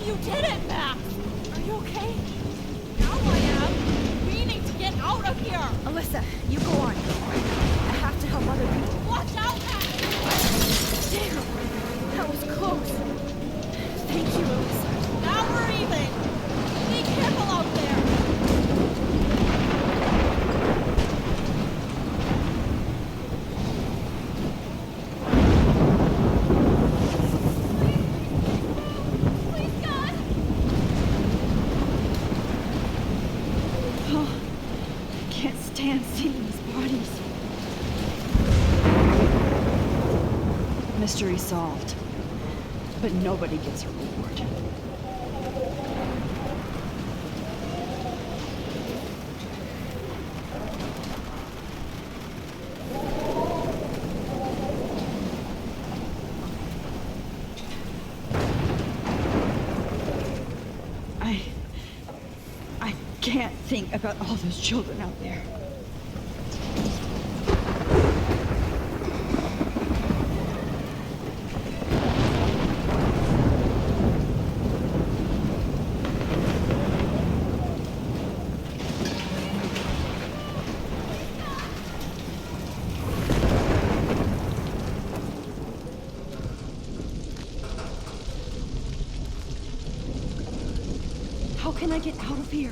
You did it, Max. Are you okay? Now I am. We need to get out of here. Alyssa, you go on. I have to help other people. Watch out, Max. Damn! That was close. Thank you, Alyssa. Now we're even. Be careful out there. can't stand seeing these bodies. Mystery solved. But nobody gets a reward. I can't think about all those children out there. How can I get out of here?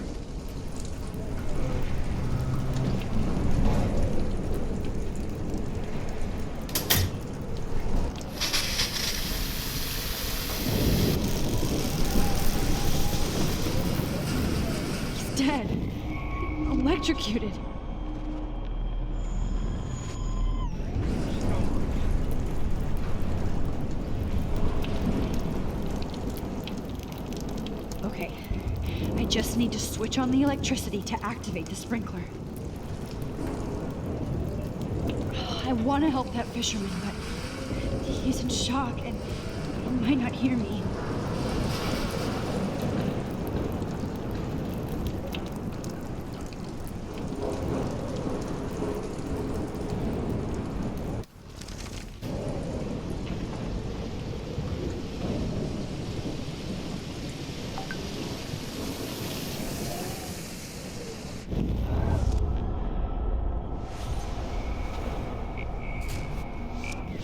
He's dead. Electrocuted. Okay. I just need to switch on the electricity to activate the sprinkler. I want to help that fisherman, but he's in shock and he might not hear me.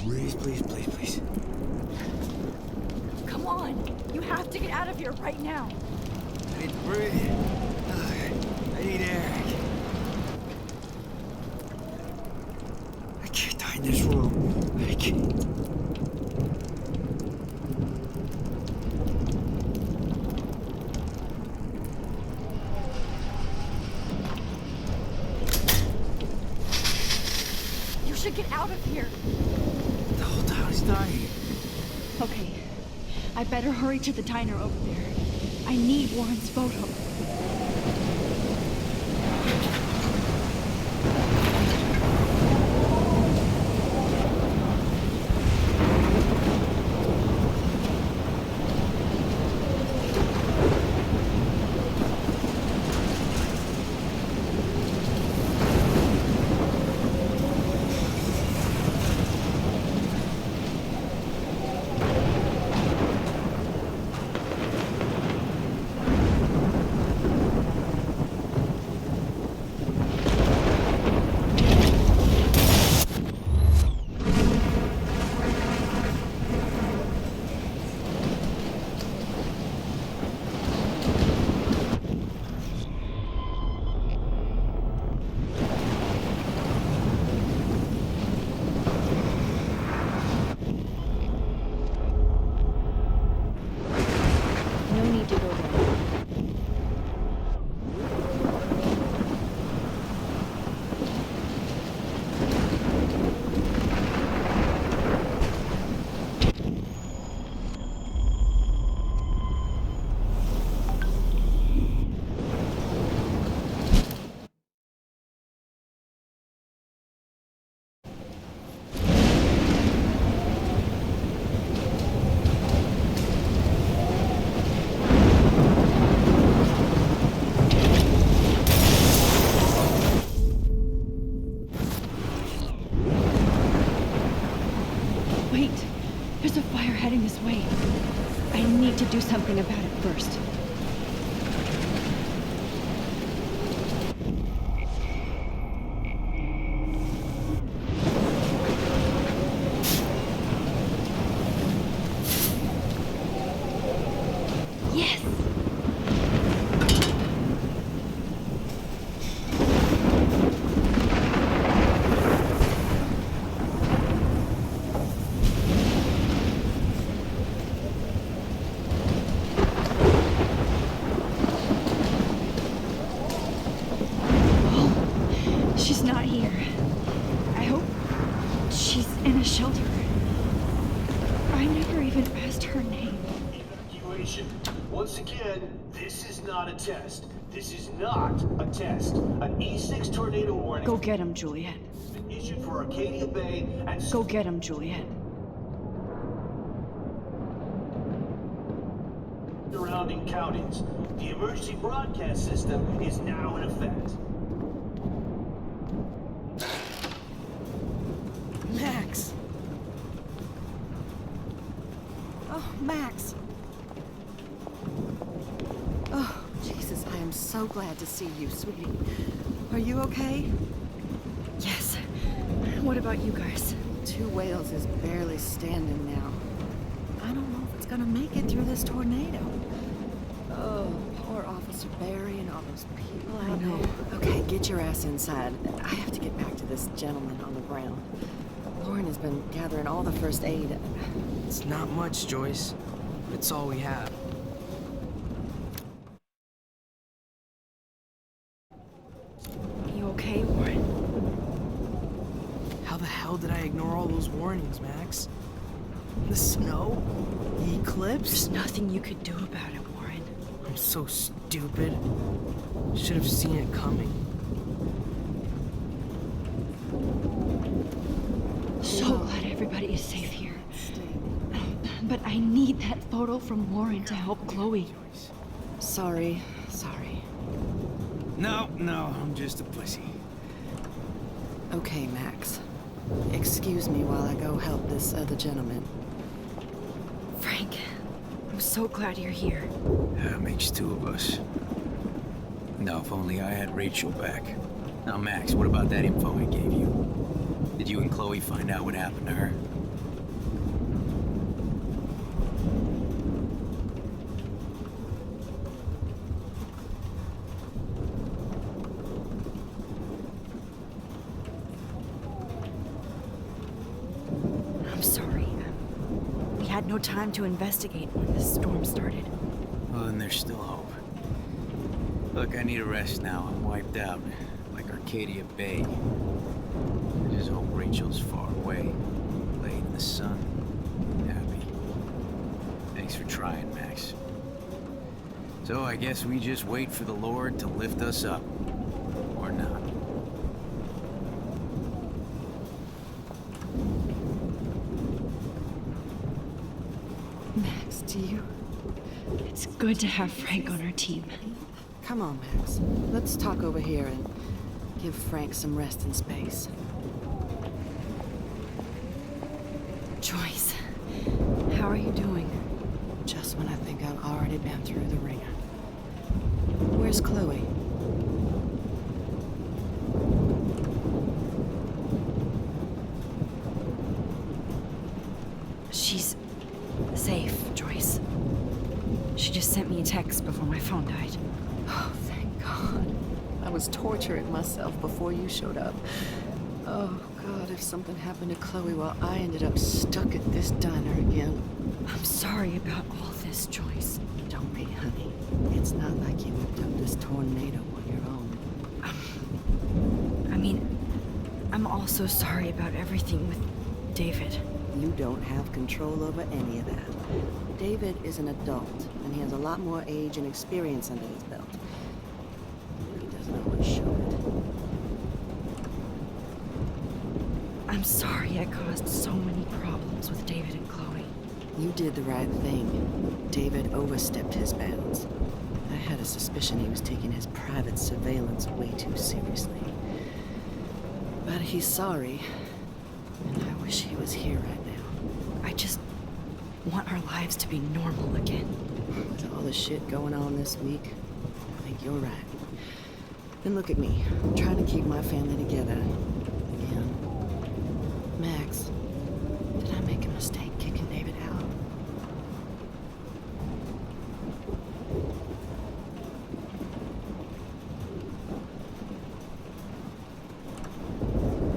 Please, please, please, please. Come on! You have to get out of here right now! I need to breathe. I need air. I can't die in this room. I can't. You should get out of here! The whole town is dying. Okay, I better hurry to the diner over there. I need Warren's photo. Wait, there's a fire heading this way. I need to do something about it first. Yes! she's not here. I hope she's in a shelter. I never even asked her name. Evacuation. Once again, this is not a test. This is not a test. An E6 tornado warning. Go get him, Juliet. has been issued for Arcadia Bay and Go get him, Juliet. surrounding counties. The emergency broadcast system is now in effect. Max! Oh, Max! Oh, Jesus, I am so glad to see you, sweetie. Are you okay? Yes. What about you guys? Two Whales is barely standing now. I don't know if it's gonna make it through this tornado. Oh, poor Officer Barry and all those people I know. Okay, get your ass inside. I have to get back to this gentleman on the ground. Lauren has been gathering all the first aid. It's not much, Joyce. It's all we have. You okay, Warren? How the hell did I ignore all those warnings, Max? The snow? The eclipse? There's nothing you could do about it, Warren. I'm so stupid. Should have seen it coming. So glad everybody is safe here. But I need that photo from Warren to help Chloe. Sorry. No, I'm just a pussy. Okay, Max. Excuse me while I go help this other gentleman. Frank, I'm so glad you're here. That makes two of us. Now, if only I had Rachel back. Now, Max, what about that info I gave you? Did you and Chloe find out what happened to her? I'm sorry. We had no time to investigate when the storm started. Well, then there's still hope. Look, I need a rest now. I'm wiped out, like Arcadia Bay. I just hope Rachel's far away, laid in the sun, happy. Thanks for trying, Max. So I guess we just wait for the Lord to lift us up. Or not. Max, do you... It's good to have Frank on our team. Come on, Max. Let's talk over here and give Frank some rest and space. Joyce, how are you doing? Just when I think I've already been through the ringer. Where's Chloe? She's safe, Joyce. She just sent me a text before my phone died. Oh, thank God. I was torturing myself before you showed up. Oh, God, if something happened to Chloe while I ended up stuck at this diner again. I'm sorry about all this, Joyce. Don't be, honey. It's not like you whipped up this tornado on your own. I mean, I'm also sorry about everything with David. You don't have control over any of that. David is an adult, and he has a lot more age and experience under his belt. He doesn't always show it. I'm sorry I caused so many problems with David and Chloe. You did the right thing. David overstepped his bounds. I had a suspicion he was taking his private surveillance way too seriously. But he's sorry, and I wish he was here right now. I just want our lives to be normal again. With all the shit going on this week, I think you're right. And look at me, trying to keep my family together. Again. Max, did I make a mistake kicking David out?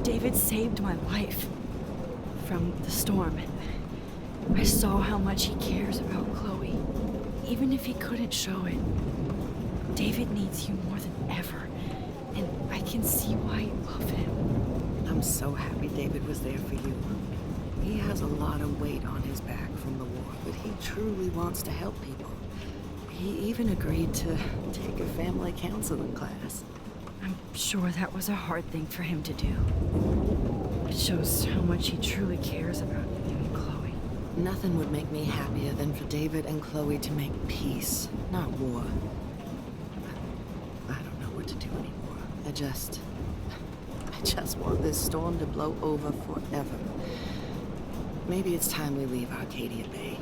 David saved my life from the storm. I saw how much he cares about Chloe. Even if he couldn't show it, David needs you more than ever. And I can see why love him. I'm so happy David was there for you. He has a lot of weight on his back from the war, but he truly wants to help people. He even agreed to take a family counseling class. I'm sure that was a hard thing for him to do. It shows how much he truly cares about you and Chloe. Nothing would make me happier than for David and Chloe to make peace, not war. I don't know what to do anymore. I just want this storm to blow over forever. Maybe it's time we leave Arcadia Bay.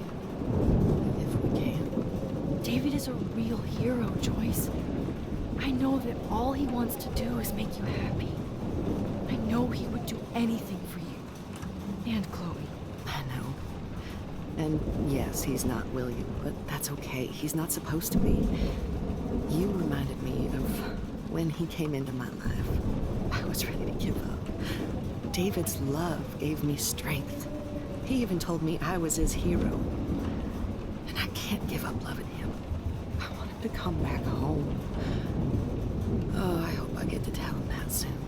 If we can. David is a real hero, Joyce. I know that all he wants to do is make you happy. I know he would do anything for you. And Chloe. I know. And yes, he's not William, but that's okay. He's not supposed to be. You reminded me of when he came into my life. I was ready to give up. David's love gave me strength. He even told me I was his hero. And I can't give up loving him. I want him to come back home. Oh, I hope I get to tell him that soon.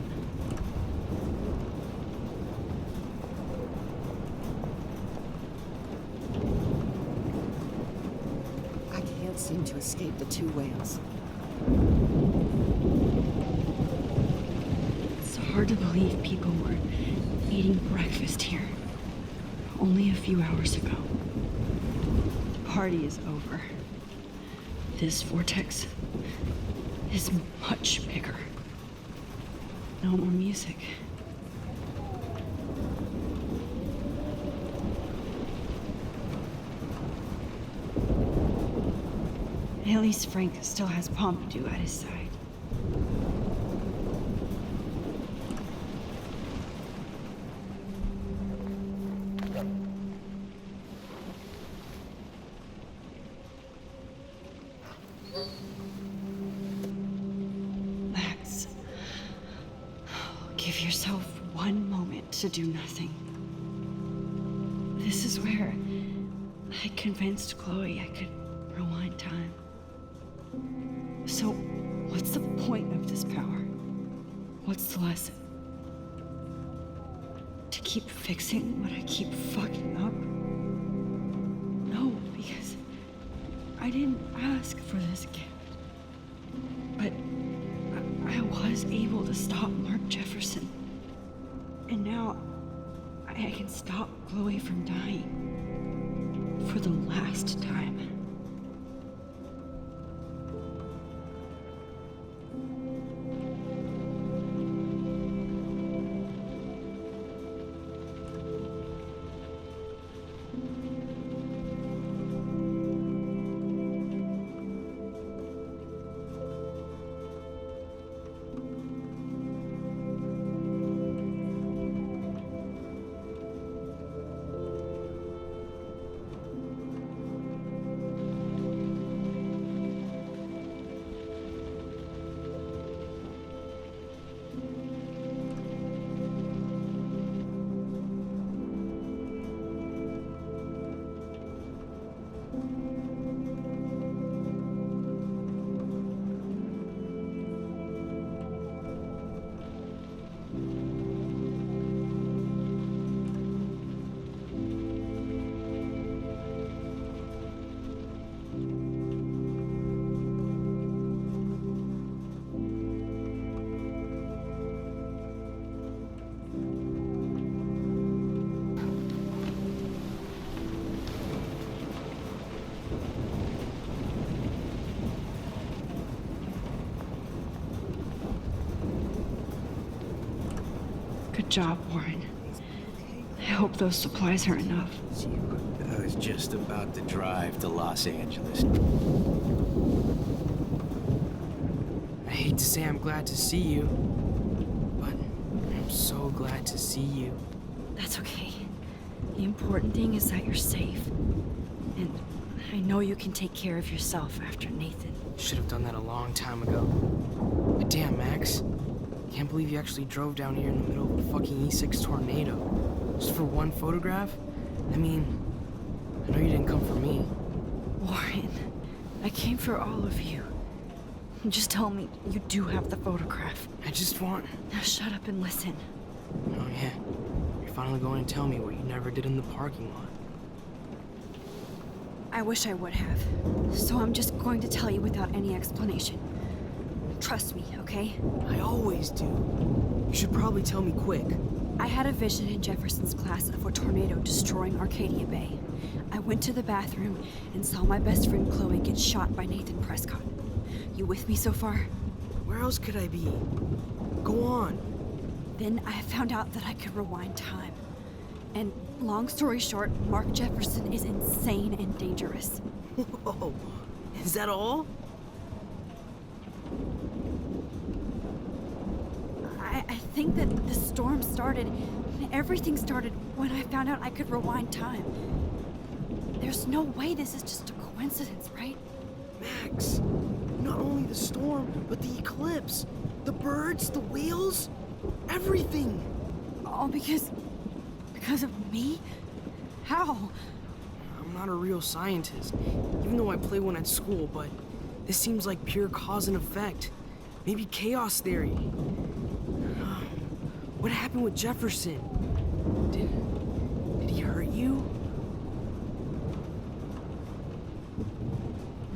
I can't seem to escape the two whales. It's hard to believe people were eating breakfast here only a few hours ago. The party is over. This vortex is much bigger. No more music. At least Frank still has Pompidou at his side. Max, give yourself one moment to do nothing. This is where I convinced Chloe I could rewind time. So, what's the point of this power? What's the lesson? To keep fixing what I keep fucking up? No, because I didn't ask for this gift. But I was able to stop Mark Jefferson. And now I can stop Chloe from dying. For the last time. Good job, Warren. I hope those supplies are enough. I was just about to drive to Los Angeles. I hate to say I'm glad to see you, but I'm so glad to see you. That's okay. The important thing is that you're safe. And I know you can take care of yourself after Nathan. Should have done that a long time ago. But damn, Max. Can't believe you actually drove down here in the middle of a fucking E6 tornado. Just for one photograph? I mean, I know you didn't come for me. Warren, I came for all of you. Just tell me you do have the photograph. I just want... Now shut up and listen. Oh yeah, you're finally going to tell me what you never did in the parking lot. I wish I would have. So I'm just going to tell you without any explanation. Trust me, okay? I always do. You should probably tell me quick. I had a vision in Jefferson's class of a tornado destroying Arcadia Bay. I went to the bathroom and saw my best friend Chloe get shot by Nathan Prescott. You with me so far? Where else could I be? Go on. Then I found out that I could rewind time. And long story short, Mark Jefferson is insane and dangerous. Whoa, is that all? I think that the storm started, everything started when I found out I could rewind time. There's no way this is just a coincidence, right? Max, not only the storm, but the eclipse, the birds, the whales, everything. All because of me? How? I'm not a real scientist, even though I play one at school, but this seems like pure cause and effect. Maybe chaos theory. What happened with Jefferson? Did he hurt you?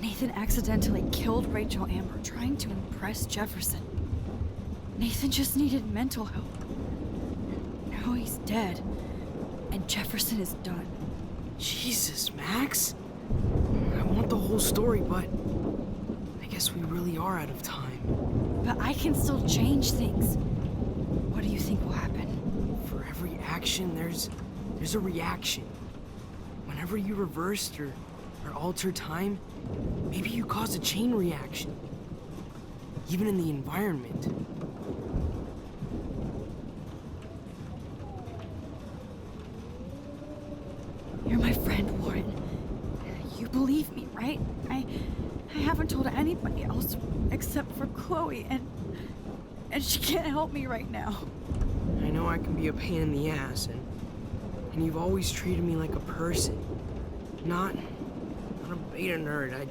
Nathan accidentally killed Rachel Amber trying to impress Jefferson. Nathan just needed mental help. Now he's dead, and Jefferson is done. Jesus, Max. I want the whole story, but I guess we really are out of time. But I can still change things. What do you think will happen? For every action, there's a reaction. Whenever you reversed or alter time, maybe you cause a chain reaction. Even in the environment. You're my friend, Warren. You believe me, right? I haven't told anybody else except for Chloe, and she can't help me right now. I know I can be a pain in the ass, and you've always treated me like a person, not a beta nerd.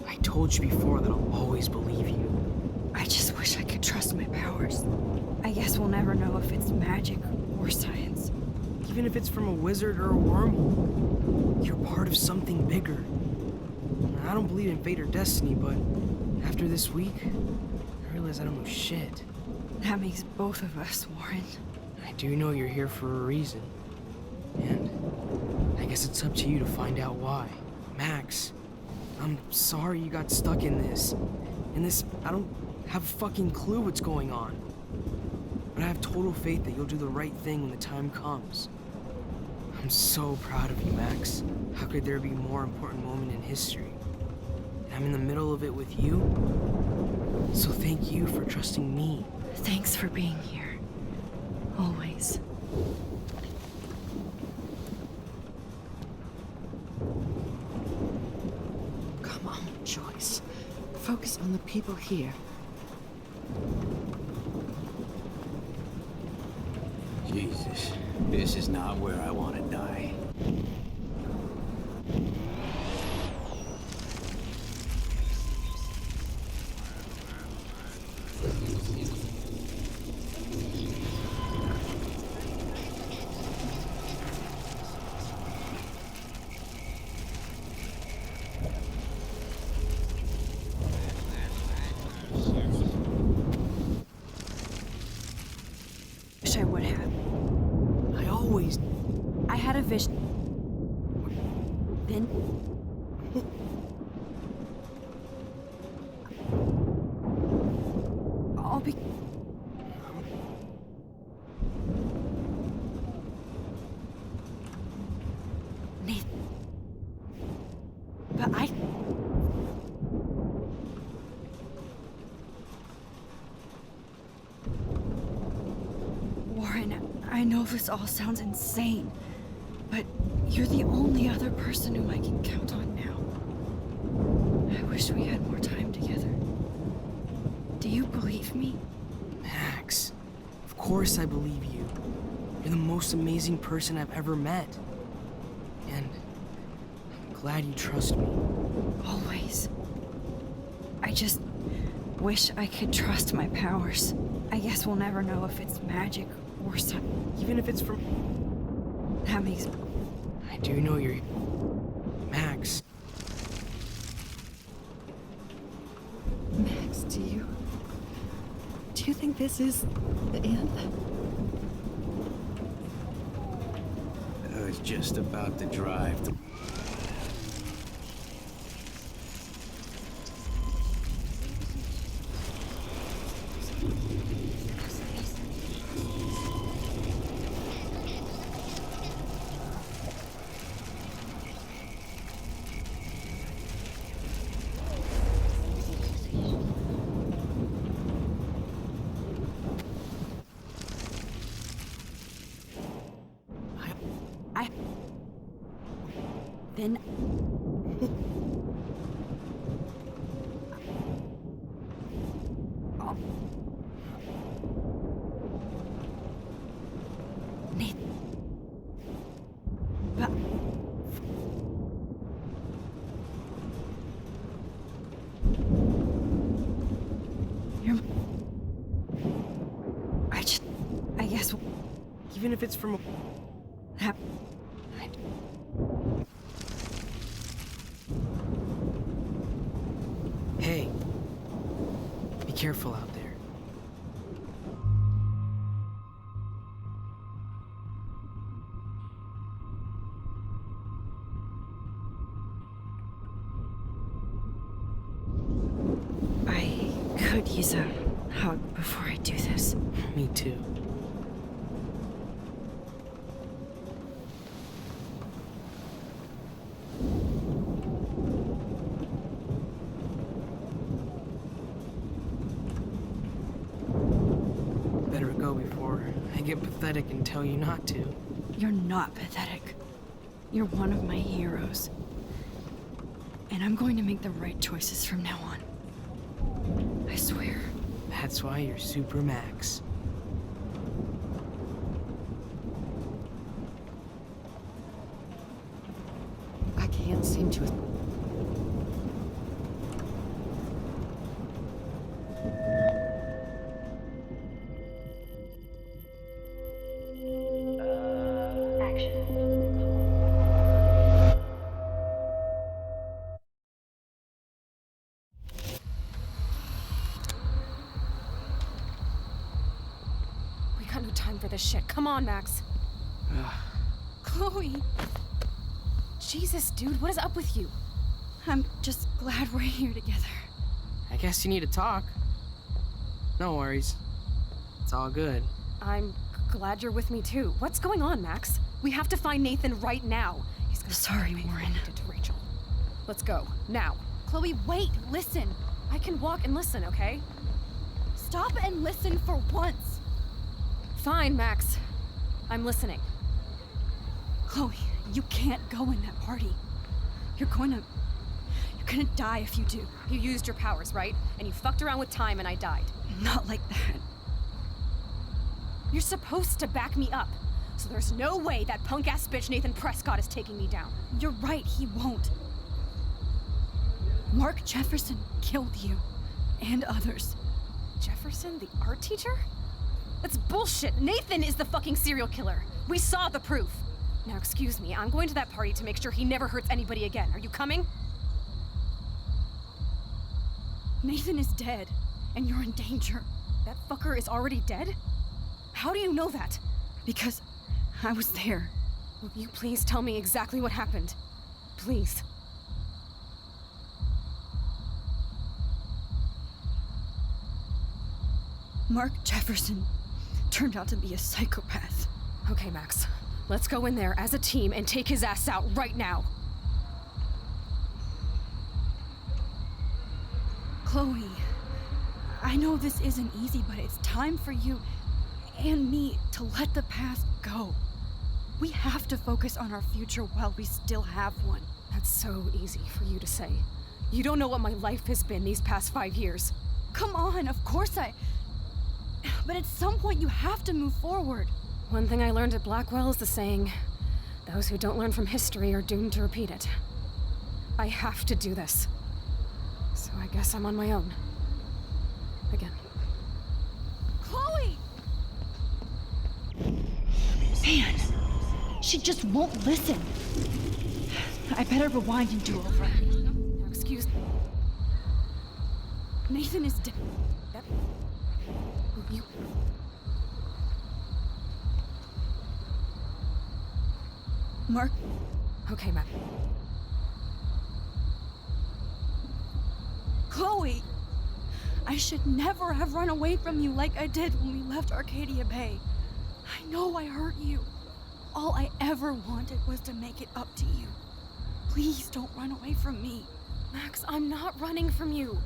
I told you before that I'll always believe you. I just wish I could trust my powers. I guess we'll never know if it's magic or science. Even if it's from a wizard or a wormhole, you're part of something bigger. I don't believe in fate or destiny, but after this week, I realize I don't know shit. That makes both of us, Warren. I do know you're here for a reason. And I guess it's up to you to find out why. Max, I'm sorry you got stuck in this. I don't have a fucking clue what's going on. But I have total faith that you'll do the right thing when the time comes. I'm so proud of you, Max. How could there be a more important moment in history? And I'm in the middle of it with you. So thank you for trusting me. Thanks for being here. Always. Come on, Joyce. Focus on the people here. Jesus, this is not where I want to die. Wish I would have. I had a vision. Then... I'll be... Nathan. But I... Warren, I know this all sounds insane, but you're the only other person whom I can count on now. I wish we had more time together. Do you believe me? Max, of course I believe you. You're the most amazing person I've ever met. And I'm glad you trust me. Always. wish I could trust my powers. I guess we'll never know if it's magic or something. Even if it's from... That makes... I do know you're... Max. Max, do you think this is the end? I was just about to drive to... Then... Oh. Nathan. But... You're... I guess... Even if it's from... Hey, be careful out there. I could use a hug before I do this. Me too. Better go before I get pathetic and tell you not to. You're not pathetic. You're one of my heroes. And I'm going to make the right choices from now on. I swear. That's why you're Super Max. I can't seem to... We got no time for this shit. Come on, Max. Chloe! Jesus, dude, what is up with you? I'm just glad we're here together. I guess you need to talk. No worries. It's all good. I'm glad you're with me too. What's going on, Max? We have to find Nathan right now. He's gonna... Sorry, Warren. To Rachel. Let's go, now. Chloe, wait, listen. I can walk and listen, okay? Stop and listen for once. Fine, Max. I'm listening. Chloe, you can't go in that party. You're gonna die if you do. You used your powers, right? And you fucked around with time and I died. Not like that. You're supposed to back me up. So there's no way that punk-ass bitch Nathan Prescott is taking me down. You're right, he won't. Mark Jefferson killed you. And others. Jefferson, the art teacher? That's bullshit. Nathan is the fucking serial killer. We saw the proof. Now, excuse me, I'm going to that party to make sure he never hurts anybody again. Are you coming? Nathan is dead, and you're in danger. That fucker is already dead? How do you know that? Because I was there. Will you please tell me exactly what happened? Please. Mark Jefferson turned out to be a psychopath. Okay, Max. Let's go in there as a team and take his ass out right now. Chloe, I know this isn't easy, but it's time for you and me to let the past go. We have to focus on our future while we still have one. That's so easy for you to say. You don't know what my life has been these past 5 years. Come on, of course but at some point you have to move forward. One thing I learned at Blackwell is the saying, those who don't learn from history are doomed to repeat it. I have to do this. So I guess I'm on my own. again. Chloe! Man, she just won't listen. I better rewind and do over. Now, excuse me. Nathan is dead. You... Mark? Okay, Matt. Chloe! I should never have run away from you like I did when we left Arcadia Bay. I know I hurt you. All I ever wanted was to make it up to you. Please don't run away from me. Max, I'm not running from you.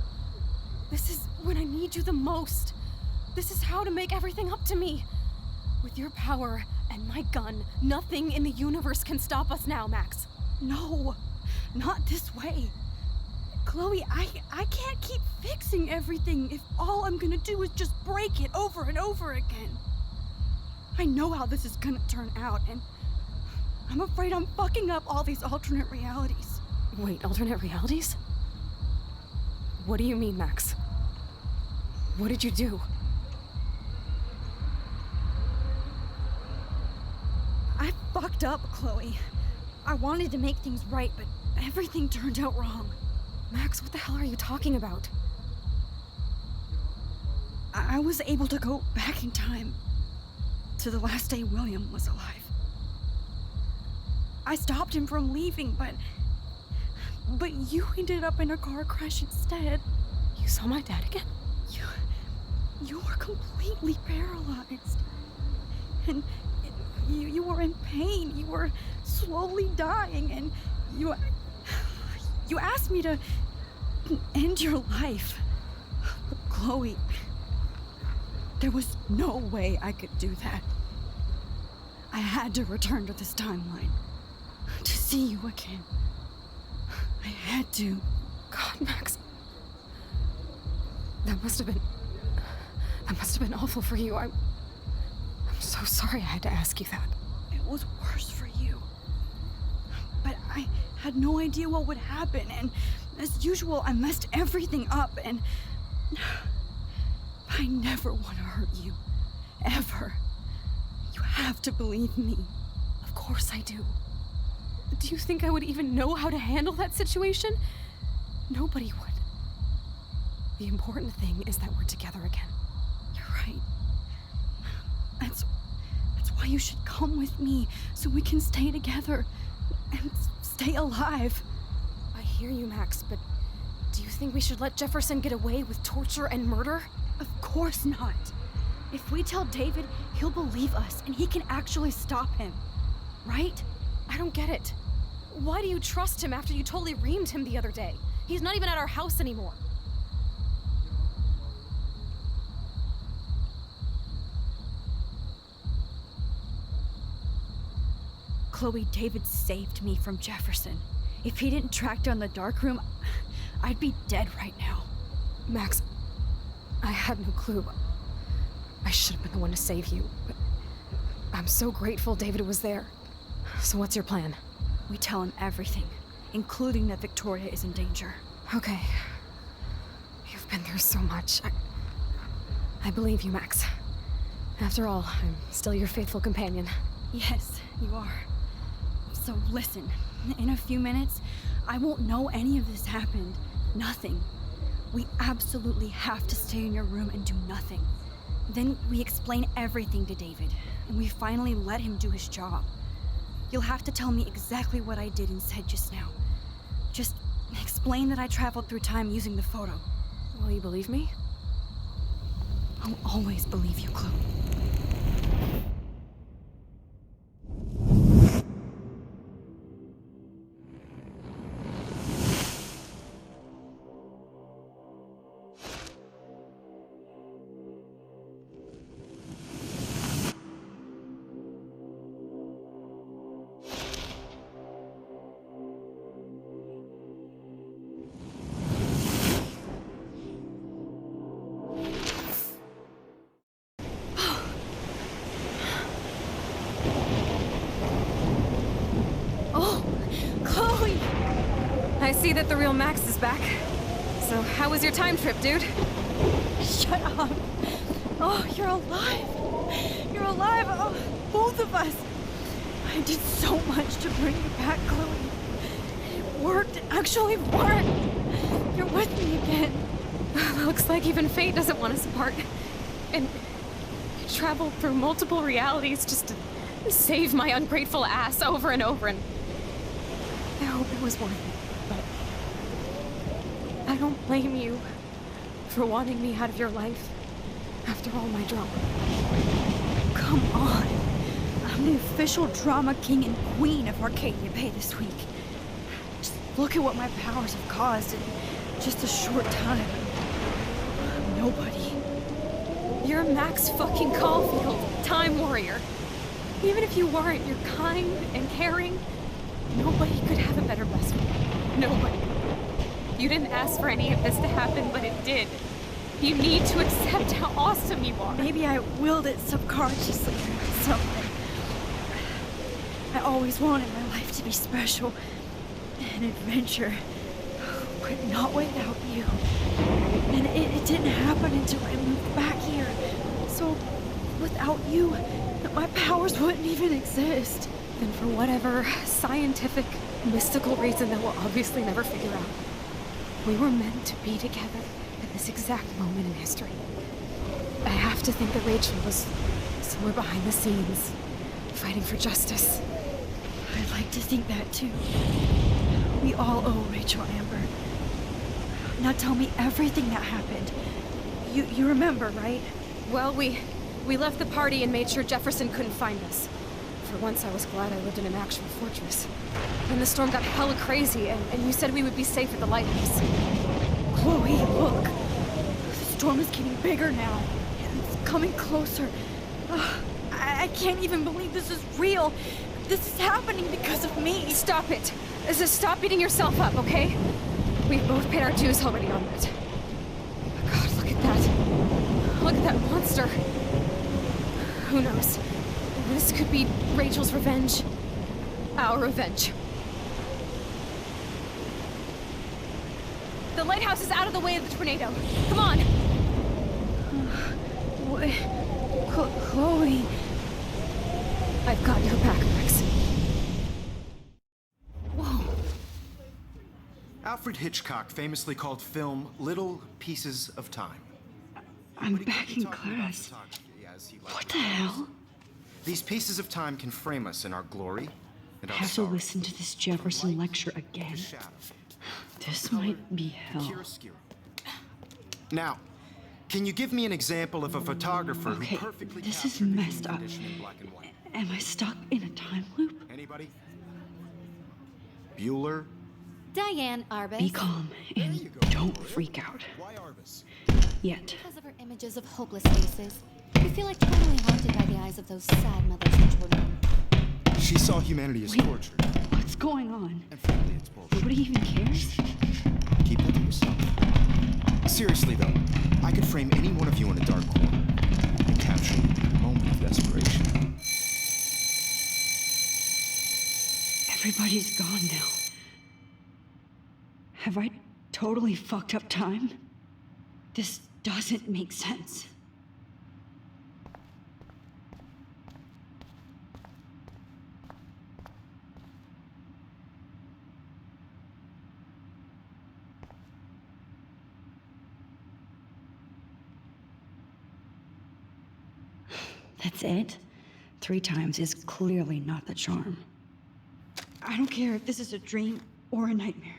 This is when I need you the most. This is how to make everything up to me. With your power and my gun, nothing in the universe can stop us now, Max. No, not this way. Chloe, I can't keep fixing everything if all I'm gonna do is just break it over and over again. I know how this is gonna turn out, and I'm afraid I'm fucking up all these alternate realities. Wait, alternate realities? What do you mean, Max? What did you do? I fucked up, Chloe. I wanted to make things right, but everything turned out wrong. Max, what the hell are you talking about? I was able to go back in time to the last day William was alive. I stopped him from leaving, but you ended up in a car crash instead. You saw my dad again? You were completely paralyzed. And you were in pain. You were slowly dying, and you asked me to end your life. But Chloe, there was no way I could do that. I had to return to this timeline to see you again. I had to. God, Max. That must have been awful for you. I'm so sorry I had to ask you that. It was worse for you. But I had no idea what would happen, and as usual, I messed everything up, and I never want to hurt you. Ever. You have to believe me. Of course I do. Do you think I would even know how to handle that situation? Nobody would. The important thing is that we're together again. You're right. That's why you should come with me, so we can stay together and stay alive. I hear you, Max, but do you think we should let Jefferson get away with torture and murder? Of course not. If we tell David, he'll believe us, and he can actually stop him. Right? I don't get it. Why do you trust him after you totally reamed him the other day? He's not even at our house anymore. Chloe, David saved me from Jefferson. If he didn't track down the darkroom, I'd be dead right now. Max, I had no clue. I should have been the one to save you, but I'm so grateful David was there. So what's your plan? We tell him everything, including that Victoria is in danger. Okay. You've been through so much. I believe you, Max. After all, I'm still your faithful companion. Yes, you are. So listen, in a few minutes, I won't know any of this happened. Nothing. We absolutely have to stay in your room and do nothing. Then we explain everything to David, and we finally let him do his job. You'll have to tell me exactly what I did and said just now. Just explain that I traveled through time using the photo. Will you believe me? I'll always believe you, Chloe. I see that the real Max is back. So how was your time trip, dude? Shut up. Oh, you're alive. You're alive. Oh, both of us. I did so much to bring you back, Chloe. It worked. It actually worked. You're with me again. Looks like even fate doesn't want us apart. And I traveled through multiple realities just to save my ungrateful ass over and over, and I hope it was worth it, but I don't blame you for wanting me out of your life after all my drama. Come on. I'm the official drama king and queen of Arcadia Bay this week. Just look at what my powers have caused in just a short time. Nobody. You're Max fucking Caulfield, Time Warrior. Even if you weren't, you're kind and caring. Nobody could have a better best friend. Nobody. You didn't ask for any of this to happen, but it did. You need to accept how awesome you are. Maybe I willed it subconsciously or something. I always wanted my life to be special. An adventure. But not without you. And it didn't happen until I moved back here. So, without you, my powers wouldn't even exist. And for whatever scientific, mystical reason that we'll obviously never figure out, we were meant to be together at this exact moment in history. I have to think that Rachel was somewhere behind the scenes, fighting for justice. I'd like to think that too. We all owe Rachel Amber. Now tell me everything that happened. You remember, right? Well, we left the party and made sure Jefferson couldn't find us. For once, I was glad I lived in an actual fortress. Then the storm got hella crazy, and you said we would be safe at the lighthouse. Chloe, look! The storm is getting bigger now. It's coming closer. I can't even believe this is real. This is happening because of me. Stop it. Stop beating yourself up, okay? We've both paid our dues already on that. God, look at that. Look at that monster. Who knows? This could be Rachel's revenge. Our revenge. The lighthouse is out of the way of the tornado. Come on! Chloe... I've got your back, Max. Whoa. Alfred Hitchcock famously called film little pieces of time. I'm back in class. What the hell? These pieces of time can frame us in our glory and I our have to sorrow. listen to this Jefferson lecture again. This might be hell. Now, can you give me an example of a photographer Okay, who perfectly this is captured the messed human up. condition in black and white? Am I stuck in a time loop? Anybody? Bueller? Diane Arbus. Be calm and don't freak out. Why Arbus? Yet. Because of her images of hopeless faces, we feel like totally haunted by the eyes of those sad mothers and children. She saw humanity as tortured. What's going on? And frankly, it's bullshit. Nobody even cares? Keep that to yourself. Seriously, though, I could frame any one of you in a dark corner and capture a moment of desperation. Everybody's gone now. Have I totally fucked up time? This doesn't make sense. That's it? 3 times is clearly not the charm. I don't care if this is a dream or a nightmare.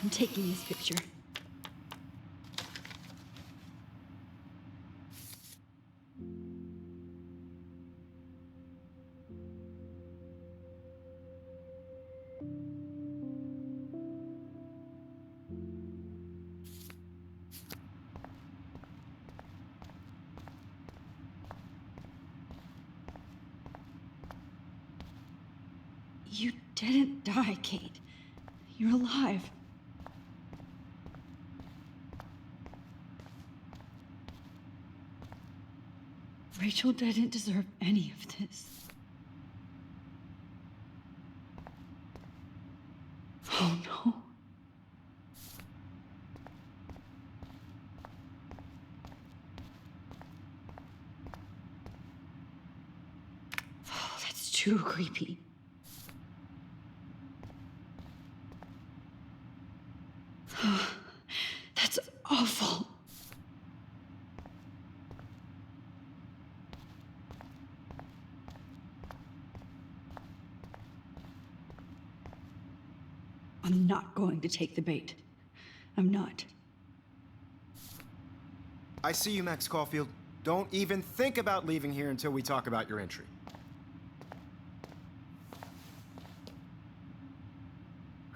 I'm taking this picture. You didn't die, Kate. You're alive. Rachel didn't deserve any of this. Oh no. too creepy. That's awful. I'm not going to take the bait. I'm not. I see you, Max Caulfield. Don't even think about leaving here until we talk about your entry.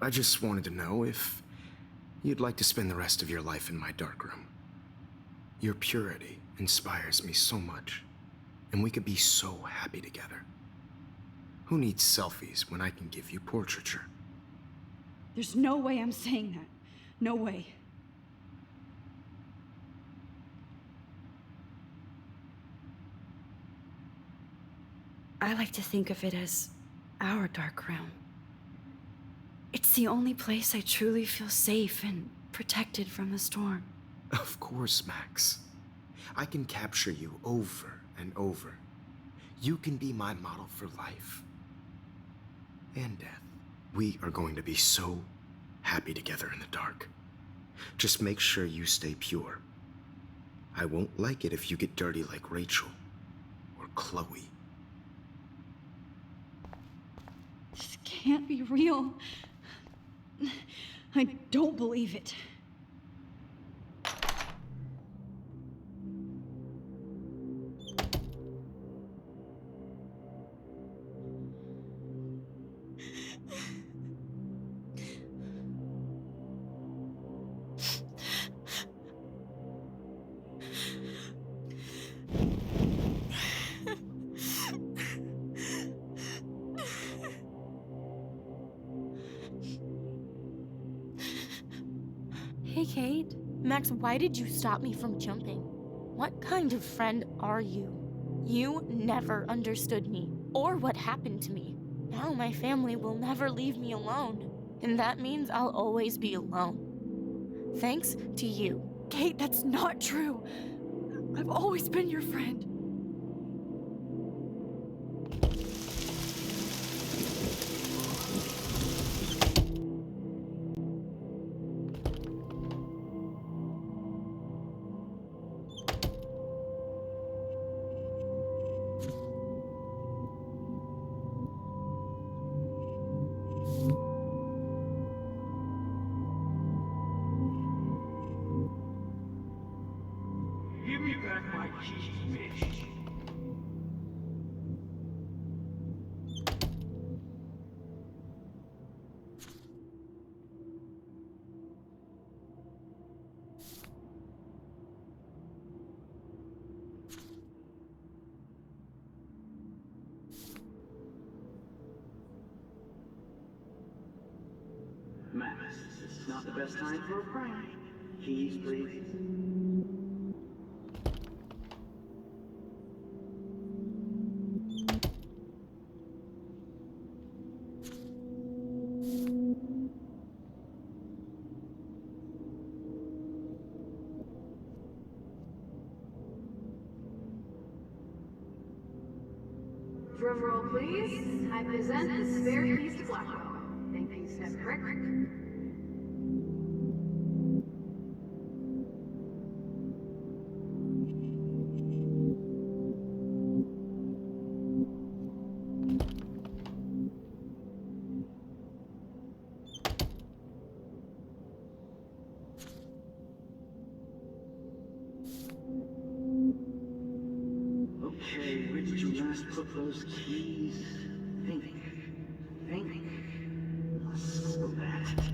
I just wanted to know if you'd like to spend the rest of your life in my darkroom. Your purity inspires me so much, and we could be so happy together. Who needs selfies when I can give you portraiture? There's no way I'm saying that. No way. I like to think of it as our dark room. It's the only place I truly feel safe and protected from the storm. Of course, Max. I can capture you over and over. You can be my model for life and death. We are going to be so happy together in the dark. Just make sure you stay pure. I won't like it if you get dirty like Rachel or Chloe. This can't be real. I don't believe it. Hey, Kate. Max, why did you stop me from jumping? What kind of friend are you? You never understood me, or what happened to me. Now my family will never leave me alone, and that means I'll always be alone. Thanks to you. Kate, that's not true. I've always been your friend. Give me back my keys, bitch. Max, this is not the best time for a prank. Keys, please. Drum roll, please. I present the spare keys to Blackwell. Thank you, Step Crick. Okay, where did you last put those keys? Think. Let's go that.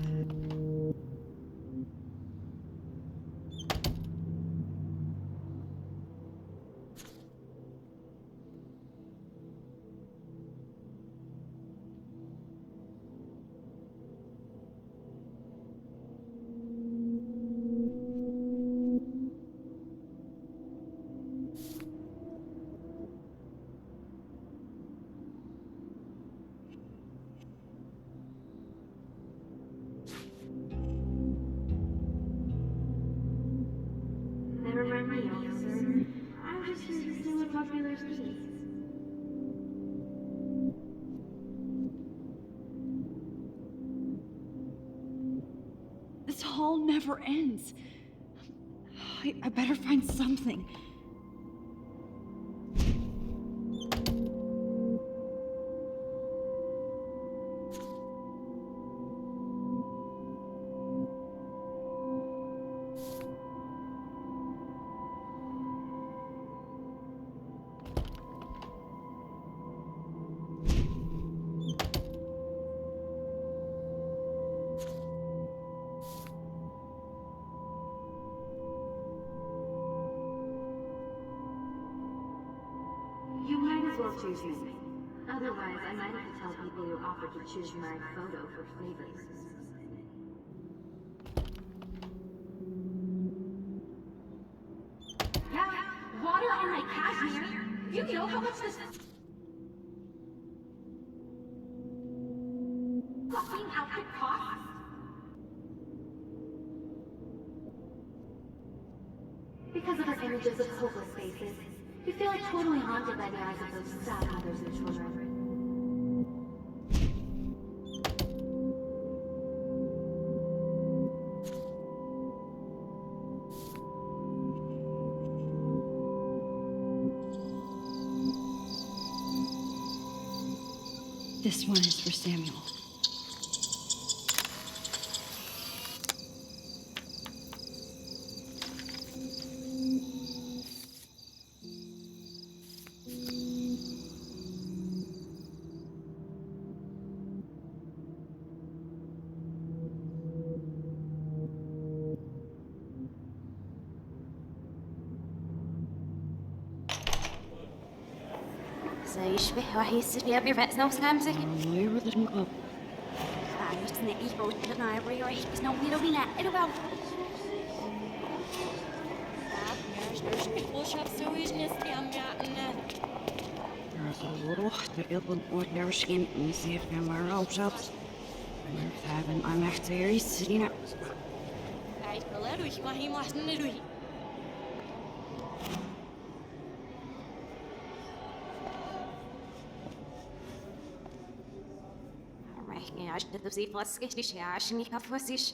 never ends. I better find something. You might as well choose me. Otherwise, I might have to tell people you offered to choose my photo for favors. Yeah, water on my cashmere. Do you know how much this fucking outfit costs? Because of her images of hopeless faces, you feel like totally haunted by the eyes of those sad mothers and children. This one is for Samuel. يشبه واحد يستشبه بيرفع نفس خمسة. Just evil that I really just no we don't need that at all. I'm actually sitting up. عشان تدوسي فلسكش عشان يكفوسيش.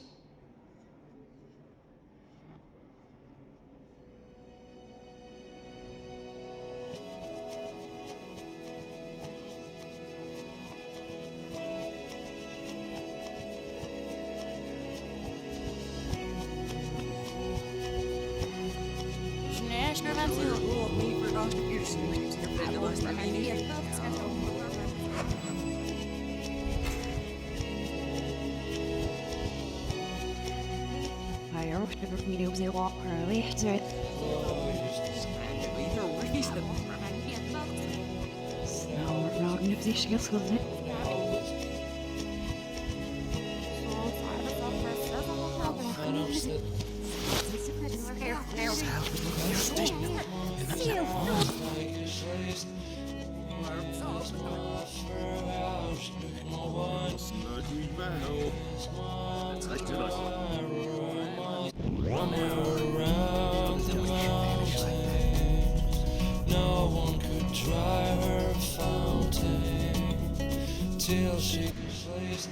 Till she gets placed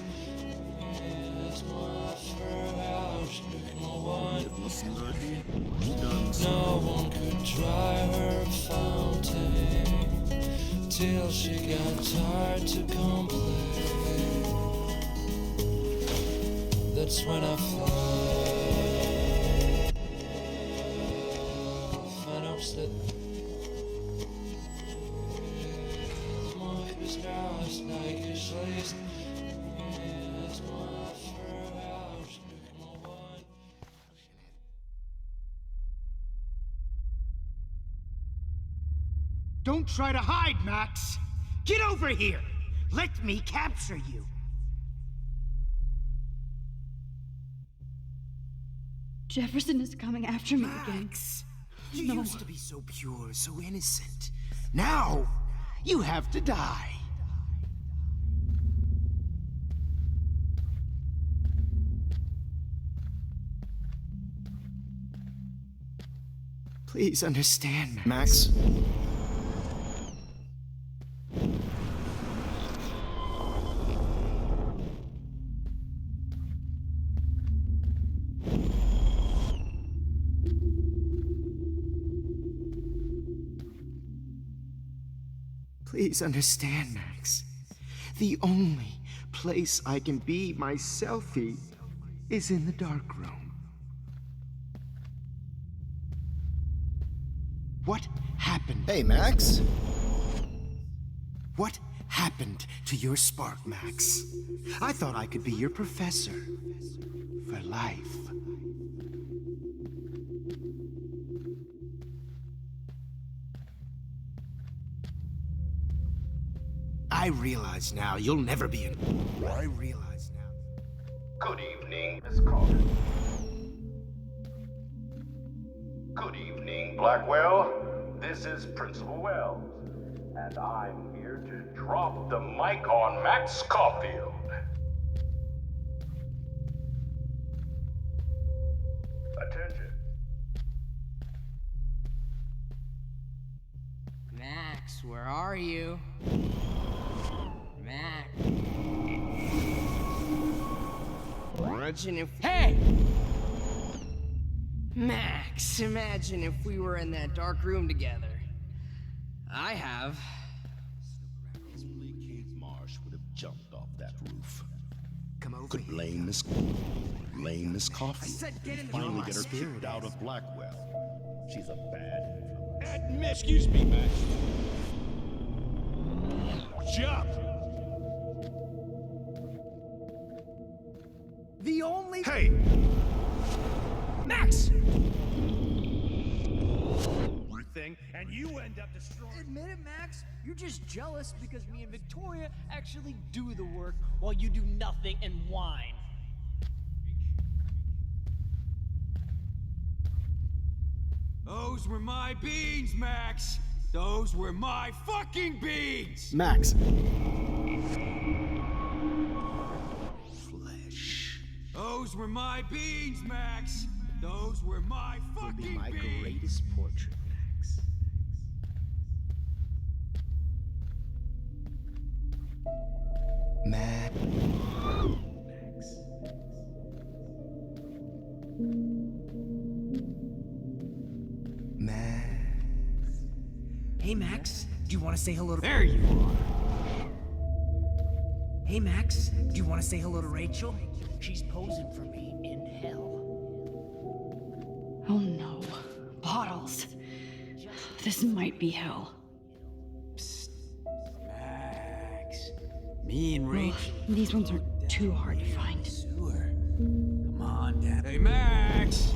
as my house, no one could dry her fountain till she got tired to complain. That's when I find out that Don't try to hide, Max! Get over here! Let me capture you! Jefferson is coming after me again. You used to be so pure, so innocent. Now, you have to die. Please understand, Max. Please understand, Max. The only place I can be my selfie is in the dark room. What happened? Hey, Max. What happened to your spark, Max? I thought I could be your professor for life. I realize now you'll never be in. I realize now. Good evening, Miss Carter. Good evening, Blackwell. This is Principal Wells, and I'm here to drop the mic on Max Caulfield. Attention. Max, where are you? Max. Imagine if. Hey! Max, imagine if we were in that dark room together. I have. Only Kate Marsh would have jumped off that roof. Come over. Could blame Miss Caulfield. Finally get her kicked out of Blackwell. She's a bad. Excuse me, Max. Jump! The only. Hey! Max! One thing, and you end up destroying. Admit it, Max. You're just jealous because me and Victoria actually do the work while you do nothing and whine. Those were my beans, Max. Those were my fucking beans. Max. Those were my beans, Max. Those were my fucking Be my beans. greatest portrait, Max. Max. Max. Hey, Max. Do you want to say hello to... There you are. Hey, Max. Do you want to say hello to Rachel? She's posing for me in hell. Oh no. Bottles. This might be hell. Max. Me and Rachel. Ugh, these ones are too hard to find. Sewer. Come on, Dad. Hey, Max.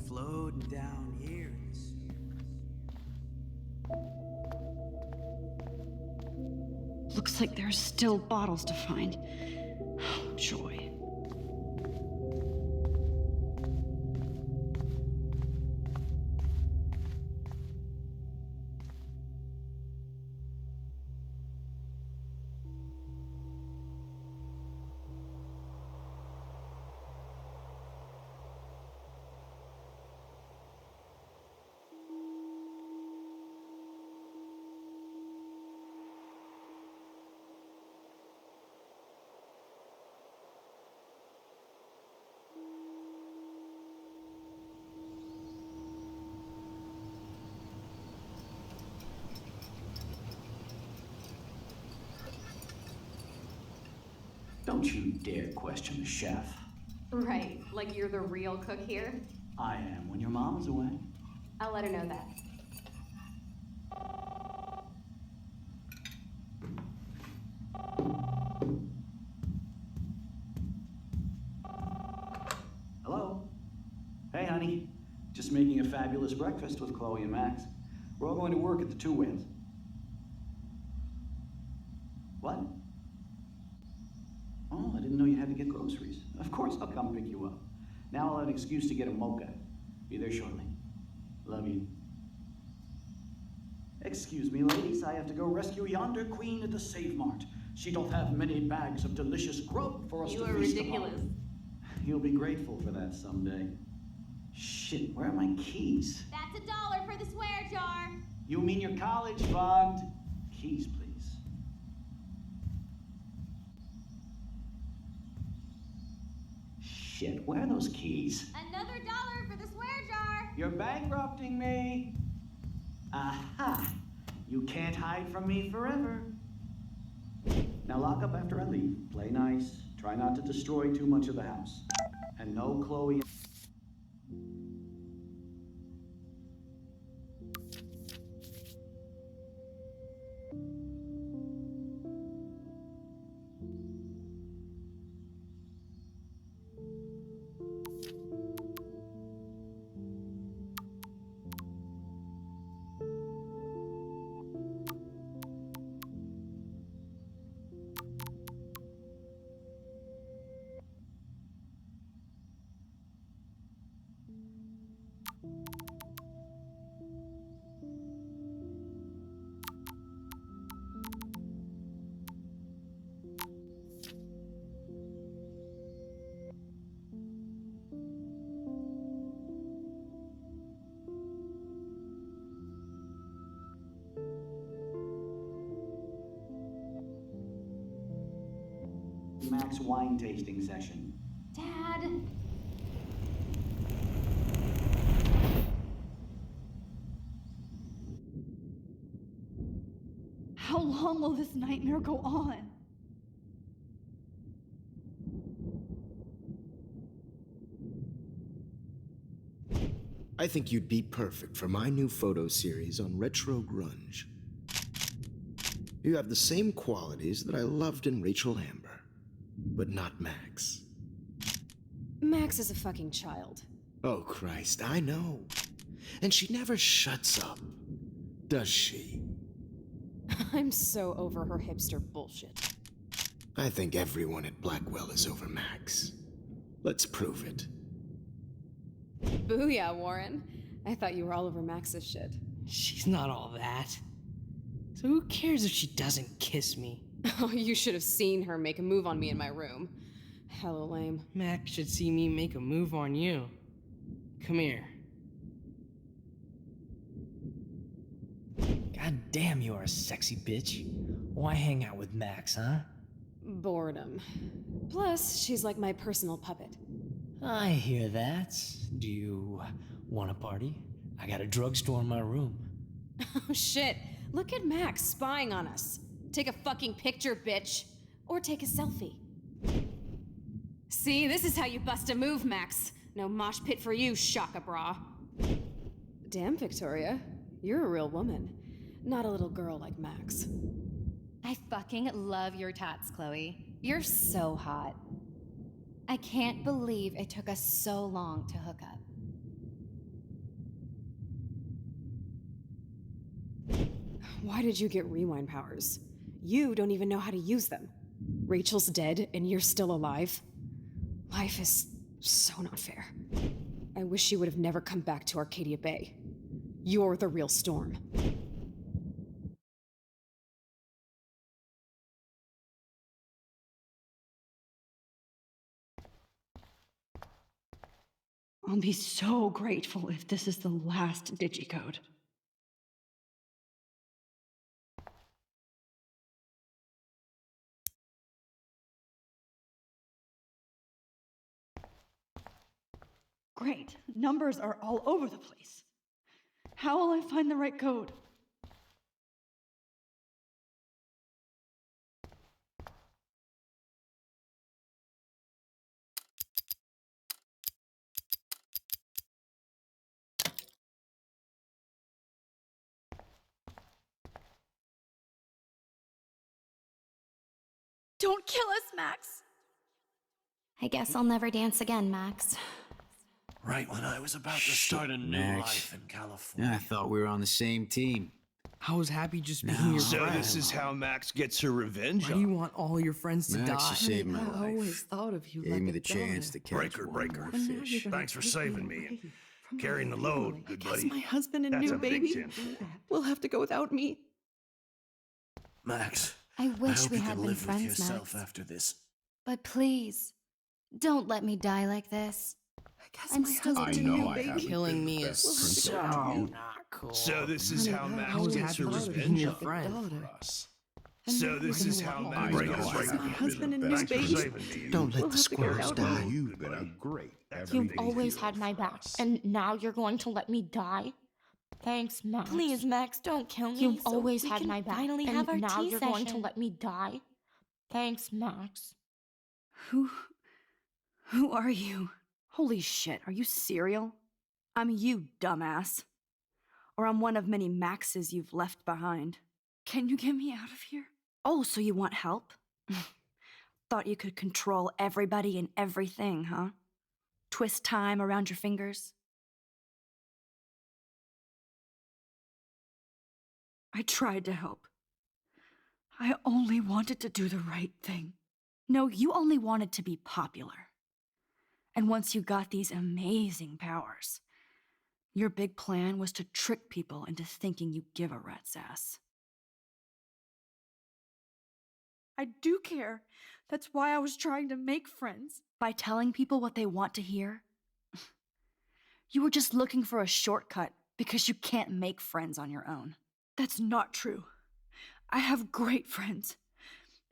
Floating down here in the sewer. Looks like there's still bottles to find. Oh, joy. Don't you dare question the chef. Right, like you're the real cook here? I am when your mom is away. I'll let her know that. Hello? Hey, honey. Just making a fabulous breakfast with Chloe and Max. We're all going to work at the Two Whales. What? Oh, I didn't know you had to get groceries. Of course I'll come pick you up. Now I'll have an excuse to get a mocha. Be there shortly. Love you. Excuse me, ladies. I have to go rescue yonder queen at the Save Mart. She doth have many bags of delicious grub for us to feast upon. You are ridiculous. You'll be grateful for that someday. Shit, where are my keys? That's $1 for the swear jar. You mean your college fund? Keys, please. Shit, where are those keys? Another $1 for the swear jar. You're bankrupting me. Aha! You can't hide from me forever. Now lock up after I leave. Play nice. Try not to destroy too much of the house. And no Chloe. Max wine tasting session. Dad. How long will this nightmare go on? I think you'd be perfect for my new photo series on retro grunge. You have the same qualities that I loved in Rachel Amber, but not Max. Max is a fucking child. Oh, Christ, I know. And she never shuts up, does she? I'm so over her hipster bullshit. I think everyone at Blackwell is over Max. Let's prove it. Booyah, Warren. I thought you were all over Max's shit. She's not all that. So who cares if she doesn't kiss me? Oh, you should have seen her make a move on me in my room. Hella lame. Max should see me make a move on you. Come here. God damn, you are a sexy bitch. Why hang out with Max, huh? Boredom. Plus, she's like my personal puppet. I hear that. Do you want a party? I got a drugstore in my room. Oh shit, look at Max spying on us. Take a fucking picture, bitch. Or take a selfie. See, this is how you bust a move, Max. No mosh pit for you, Shaka Bra. Damn, Victoria. You're a real woman. Not a little girl like Max. I fucking love your tats, Chloe. You're so hot. I can't believe it took us so long to hook up. Why did you get rewind powers? You don't even know how to use them. Rachel's dead and you're still alive. Life is so not fair. I wish she would have never come back to Arcadia Bay. You're the real Storm. I'll be so grateful if this is the last digicode. Great. Numbers are all over the place. How will I find the right code? Don't kill us, Max! I guess I'll never dance again, Max. Right when I was about to start a new Max. life in California. I thought we were on the same team. I was happy just being your So friend. this is how Max gets her revenge Why do you want all your friends to Max, die? you saved my I life. always thought of you Gave like me a the chance to catch Breaker, one breaker. more And now fish. you're gonna Thanks for take saving me and carrying the load, good Guess buddy. my husband and That's new a big baby tin. will have to go without me. Max, I wish hope we you had can been live with friends, yourself Max. after this. But please, don't let me die like this. I'm still I know I haven't Killing been me the is best so principal to you. not cool. So this is how I Max was gets her happy just being revenge your on friend. Us. So this is how Max I gets know her I revenge. haven't My husband and been new the Thanks for baby. saving me. Don't let We'll the have to go squirrels without die. You've been a great You've everyday always hero had my for back, us. and now you're going to let me die? Thanks, Max. Please, Max, don't kill me. You've so always we had can my back, finally and have our now tea you're session. going to let me die? Thanks, Max. Who are you? Holy shit, are you serial? I'm you, dumbass. Or I'm one of many Maxes you've left behind. Can you get me out of here? Oh, so you want help? Thought you could control everybody and everything, huh? Twist time around your fingers? I tried to help. I only wanted to do the right thing. No, you only wanted to be popular. And once you got these amazing powers, your big plan was to trick people into thinking you give a rat's ass. I do care. That's why I was trying to make friends. By telling people what they want to hear? You were just looking for a shortcut because you can't make friends on your own. That's not true. I have great friends,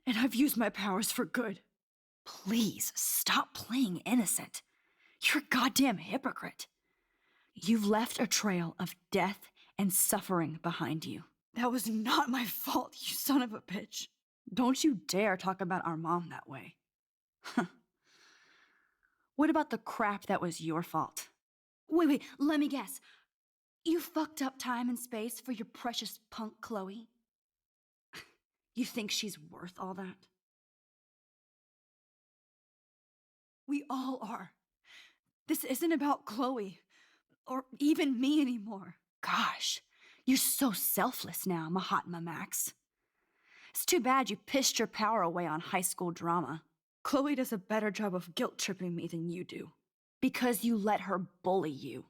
and I've used my powers for good. Please, stop playing innocent. You're a goddamn hypocrite. You've left a trail of death and suffering behind you. That was not my fault, you son of a bitch. Don't you dare talk about our mom that way. What about the crap that was your fault? Wait, let me guess. You fucked up time and space for your precious punk Chloe? You think she's worth all that? We all are. This isn't about Chloe, or even me anymore. Gosh, you're so selfless now, Mahatma Max. It's too bad you pissed your power away on high school drama. Chloe does a better job of guilt-tripping me than you do. Because you let her bully you.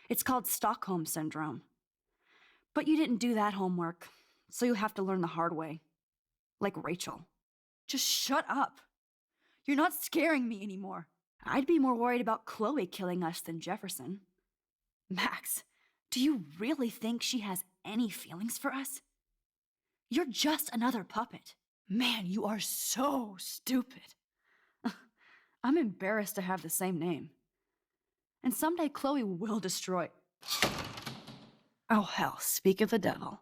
It's called Stockholm Syndrome. But you didn't do that homework, so you'll have to learn the hard way. Like Rachel. Just shut up. You're not scaring me anymore. I'd be more worried about Chloe killing us than Jefferson. Max, do you really think she has any feelings for us? You're just another puppet. Man, you are so stupid. I'm embarrassed to have the same name. And someday Chloe will destroy... Oh hell, speak of the devil.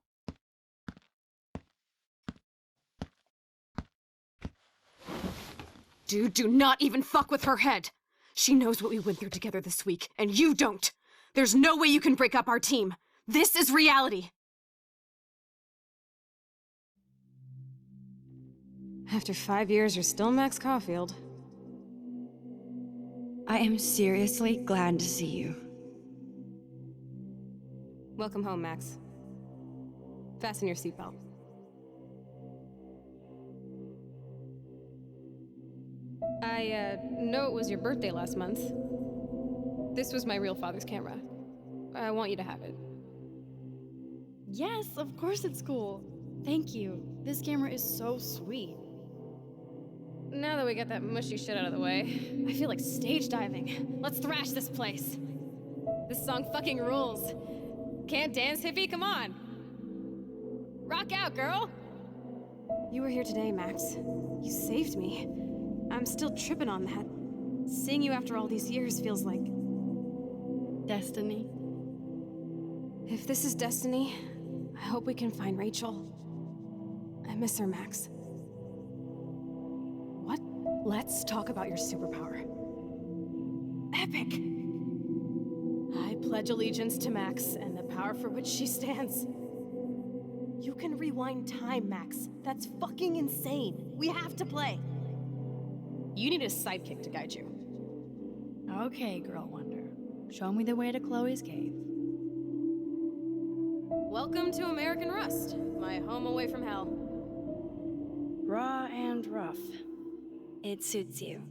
Dude, do not even fuck with her head. She knows what we went through together this week, and you don't. There's no way you can break up our team. This is reality. After 5 years, you're still Max Caulfield. I am seriously glad to see you. Welcome home, Max. Fasten your seatbelt. I know it was your birthday last month. This was my real father's camera. I want you to have it. Yes, of course it's cool. Thank you. This camera is so sweet. Now that we got that mushy shit out of the way, I feel like stage diving. Let's thrash this place. This song fucking rules. Can't dance, hippie? Come on. Rock out, girl. You were here today, Max. You saved me. I'm still tripping on that. Seeing you after all these years feels like... destiny. If this is destiny, I hope we can find Rachel. I miss her, Max. What? Let's talk about your superpower. Epic! I pledge allegiance to Max and the power for which she stands. You can rewind time, Max. That's fucking insane. We have to play. You need a sidekick to guide you. Okay, Girl Wonder. Show me the way to Chloe's cave. Welcome to American Rust, my home away from hell. Raw and rough. It suits you.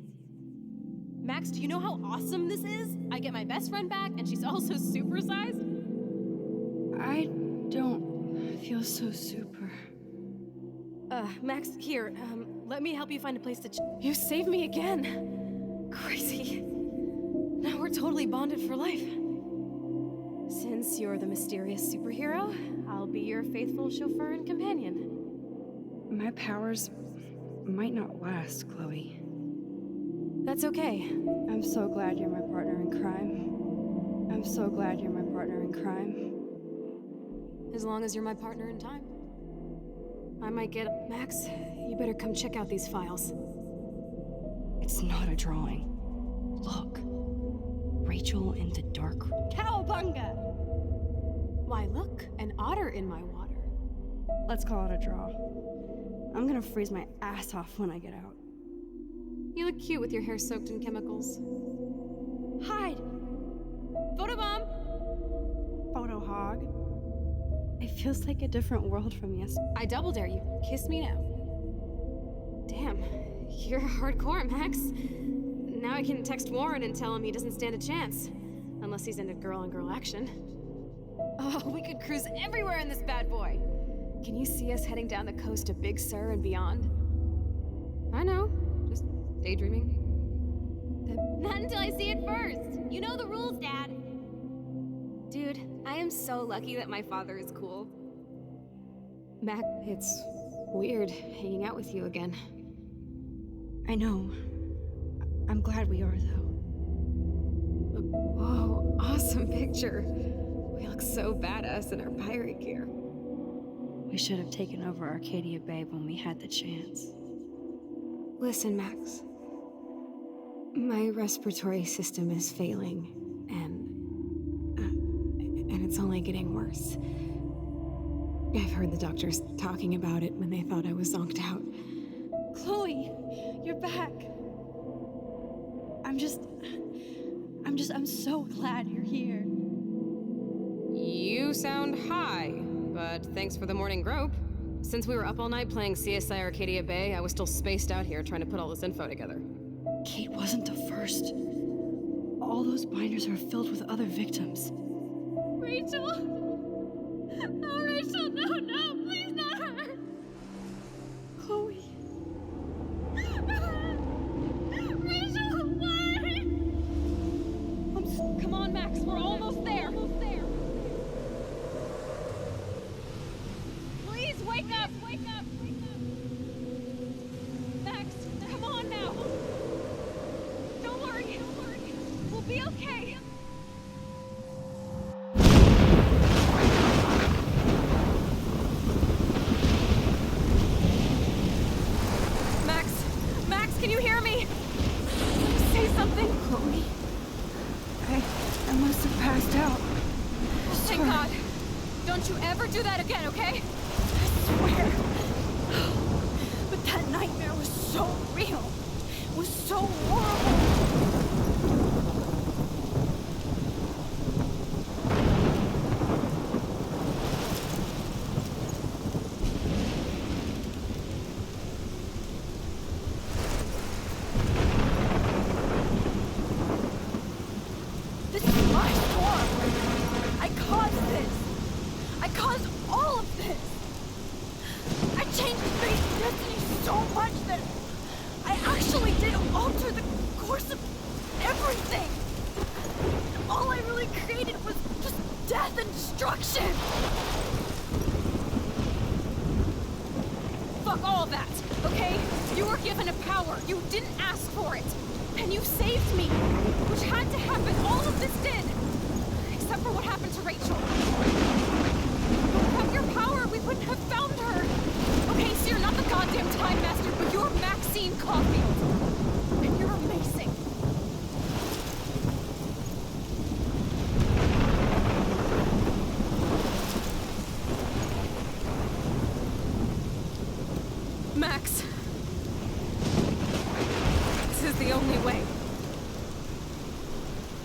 Max, do you know how awesome this is? I get my best friend back, and she's also supersized. I don't feel so super. Max, here, let me help you find a place to You saved me again. Crazy. Now we're totally bonded for life. Since you're the mysterious superhero, I'll be your faithful chauffeur and companion. My powers might not last, Chloe. That's okay. I'm so glad you're my partner in crime. I'm so glad you're my partner in crime. As long as you're my partner in time. I might get... Max, you better come check out these files. It's not a drawing. Look. Rachel in the dark. Cowabunga! Why, look, an otter in my water. Let's call it a draw. I'm gonna freeze my ass off when I get out. You look cute with your hair soaked in chemicals. Hide! Photobomb! Photo hog. It feels like a different world from yesterday. I double dare you. Kiss me now. Damn, you're hardcore, Max. Now I can text Warren and tell him he doesn't stand a chance. Unless he's into girl-on-girl action. Oh, we could cruise everywhere in this bad boy. Can you see us heading down the coast to Big Sur and beyond? I know. Just daydreaming. Not until I see it first. You know the rules, Dad. Dude, I am so lucky that my father is cool. Mac, it's weird hanging out with you again. I know. I'm glad we are, though. Whoa, awesome picture. We look so badass in our pirate gear. We should have taken over Arcadia Bay when we had the chance. Listen, Max. My respiratory system is failing, and it's only getting worse. I've heard the doctors talking about it when they thought I was zonked out. Chloe, you're back. I'm so glad you're here. You sound high, but thanks for the morning grope. Since we were up all night playing CSI Arcadia Bay, I was still spaced out here trying to put all this info together. Kate wasn't the first. All those binders are filled with other victims. Rachel! Oh, Rachel, no, please not her! Chloe. Rachel, why? Come on, Max, we're almost there. Please wake up! Max, come on now! Don't worry. We'll be okay. Max, can you hear me? Say something. Chloe. I must have passed out. Thank God. Don't you ever do that again, okay? I swear. But that nightmare was so real. It was so horrible. This is my storm. I caused this. I caused all of this. I changed fate's destiny so much that I actually did alter the course of everything. And all I really created was just death and destruction. Fuck all of that, okay? You were given a power. You didn't ask for it. And you saved me, which had to happen. All of this did. Except for what happened to Rachel. But without your power, we wouldn't have found her. Okay, so you're not the goddamn Time Master, but you're Maxine Caulfield. And you're amazing. Max. This is the only way.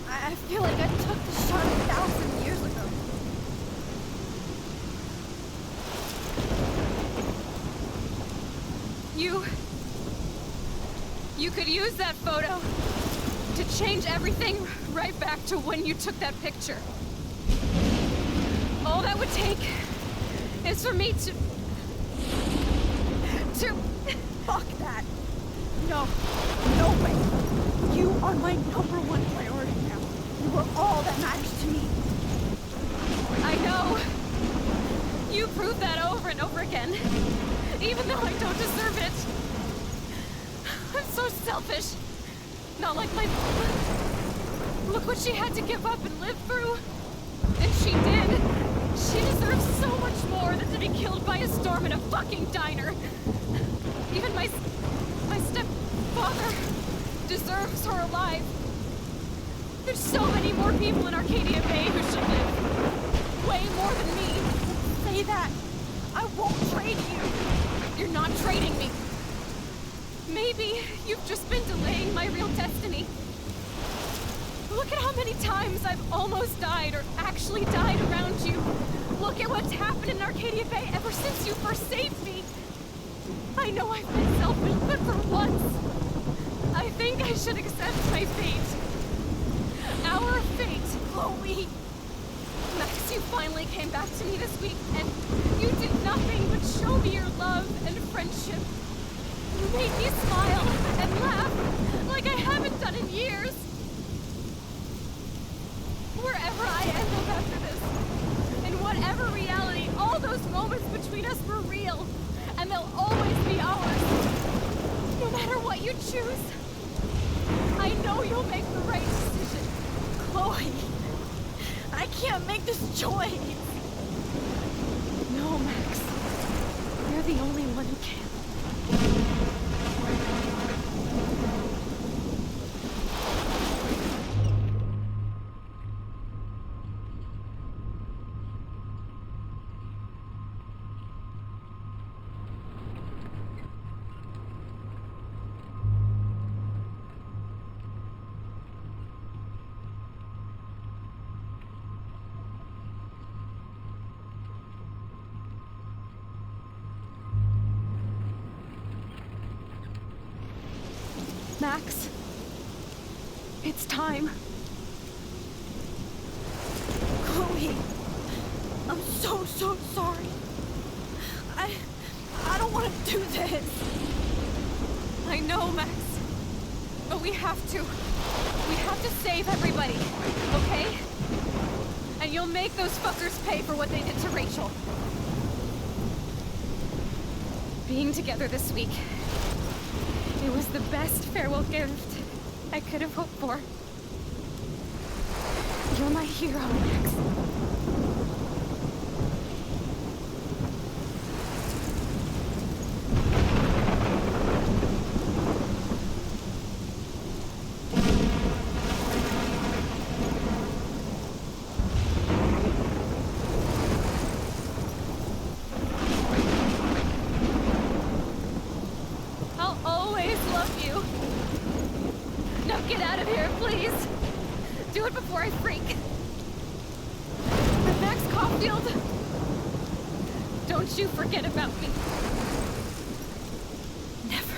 I feel like I took the shot 1,000 years ago. You could use that photo to change everything right back to when you took that picture. All that would take is for me to... Fuck that. No way. You are my #1 priority now. You are all that matters to me. I know. You proved that over and over again. Even though I don't deserve it. I'm so selfish. Not like my mom. Look what she had to give up and live through. And she did. She deserves so much more than to be killed by a storm in a fucking diner. Even my stepfather deserves her alive. There's so many more people in Arcadia Bay who should live. Way more than me. Say that. I won't trade you. You're not trading me. Maybe you've just been delaying my real destiny. Look at how many times I've almost died or actually died around you. Look at what's happened in Arcadia Bay ever since you first saved me. I know I've been selfish, but for once, I think I should accept my fate. Our fate, Chloe. Max, you finally came back to me this week, and you did nothing but show me your love and friendship. You made me smile and laugh like I haven't done in years. Wherever I end up after this, in whatever reality, all those moments between us were real, and they'll always be ours. No matter what you choose, I know you'll make the right decision. Chloe, I can't make this choice. No, Max. You're the only one who can. Max, it's time. Chloe, I'm so sorry. I don't want to do this. I know, Max, but we have to. We have to save everybody, okay? And you'll make those fuckers pay for what they did to Rachel. Being together this week, it was the best farewell gift I could have hoped for. You're my hero, Max. Don't you forget about me. Never.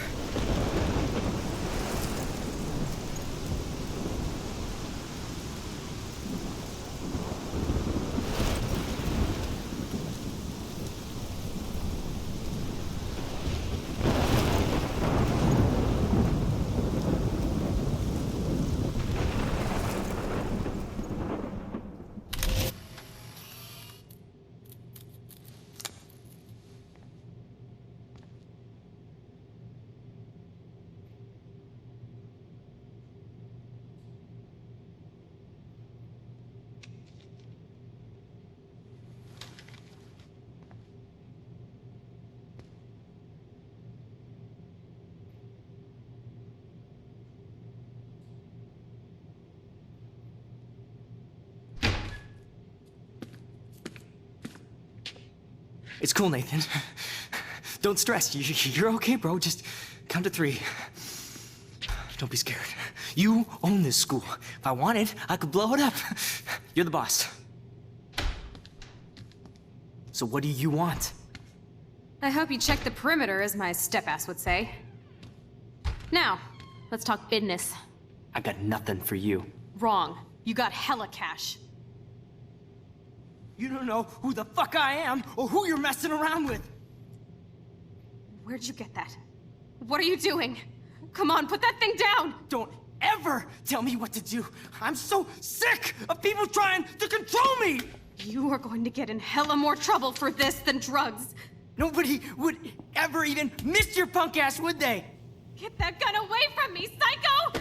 It's cool, Nathan. Don't stress. You're okay, bro. Just count to 3. Don't be scared. You own this school. If I wanted, I could blow it up. You're the boss. So what do you want? I hope you check the perimeter, as my step-ass would say. Now, let's talk business. I got nothing for you. Wrong. You got hella cash. You don't know who the fuck I am or who you're messing around with. Where'd you get that? What are you doing? Come on, put that thing down! Don't ever tell me what to do. I'm so sick of people trying to control me! You are going to get in hella more trouble for this than drugs. Nobody would ever even miss your punk ass, would they? Get that gun away from me, psycho!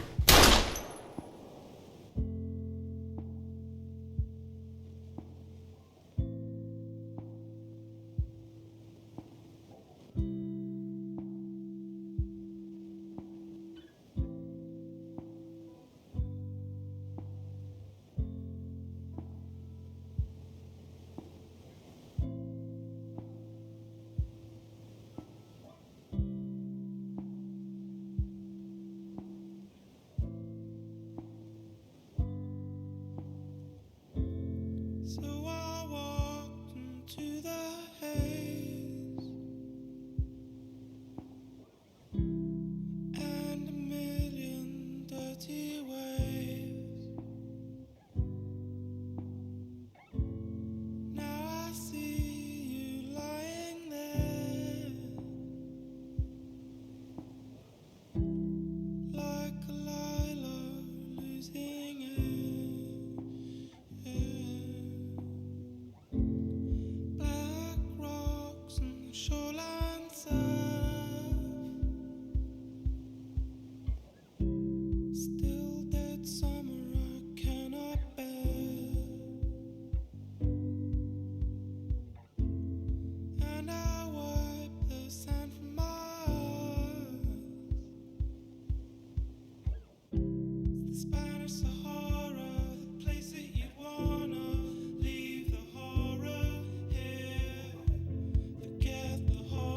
shoreline surf, still dead summer I cannot bear, and I wipe the sand from my eyes. It's the Spanish Sahara, the place that you'd wanna leave the horror here, forget the horror.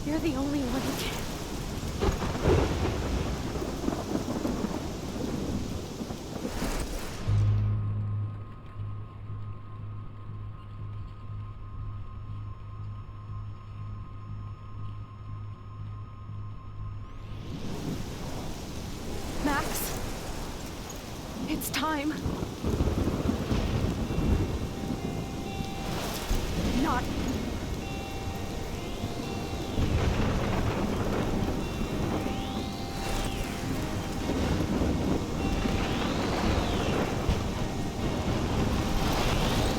You're the only one who can. Max, it's time. Not.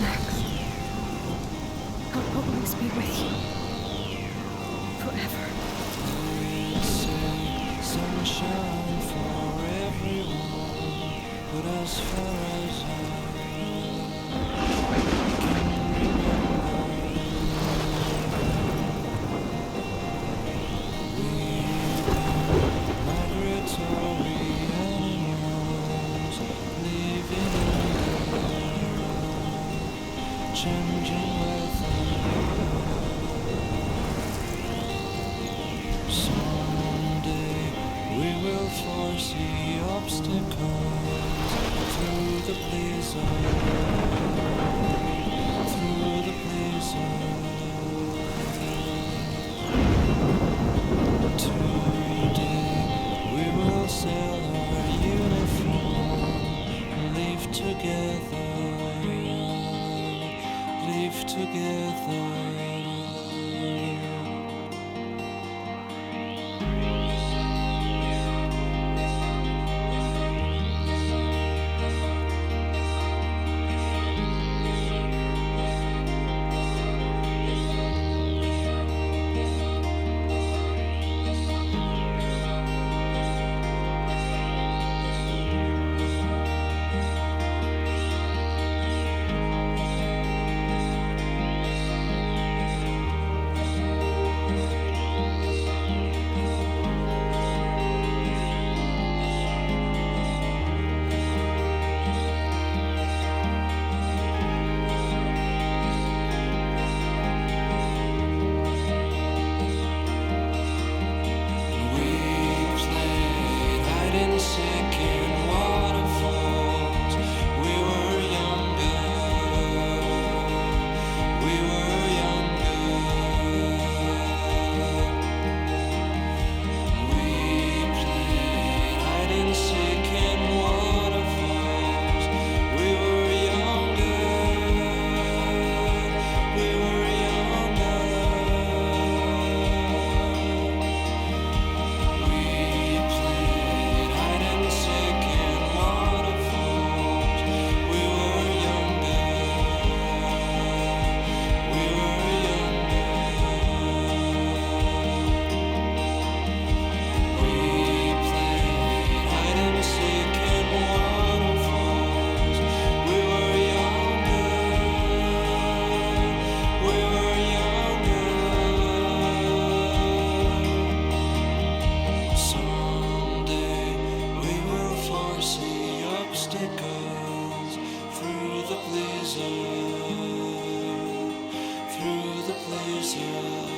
Max, I'll always be with you. Forever. Sunshine for everyone, but as far as changing weather. Someday we will foresee obstacles through the blizzard. Through the blizzard. Today we will sell our uniform and live together. Live together. Through the blizzard.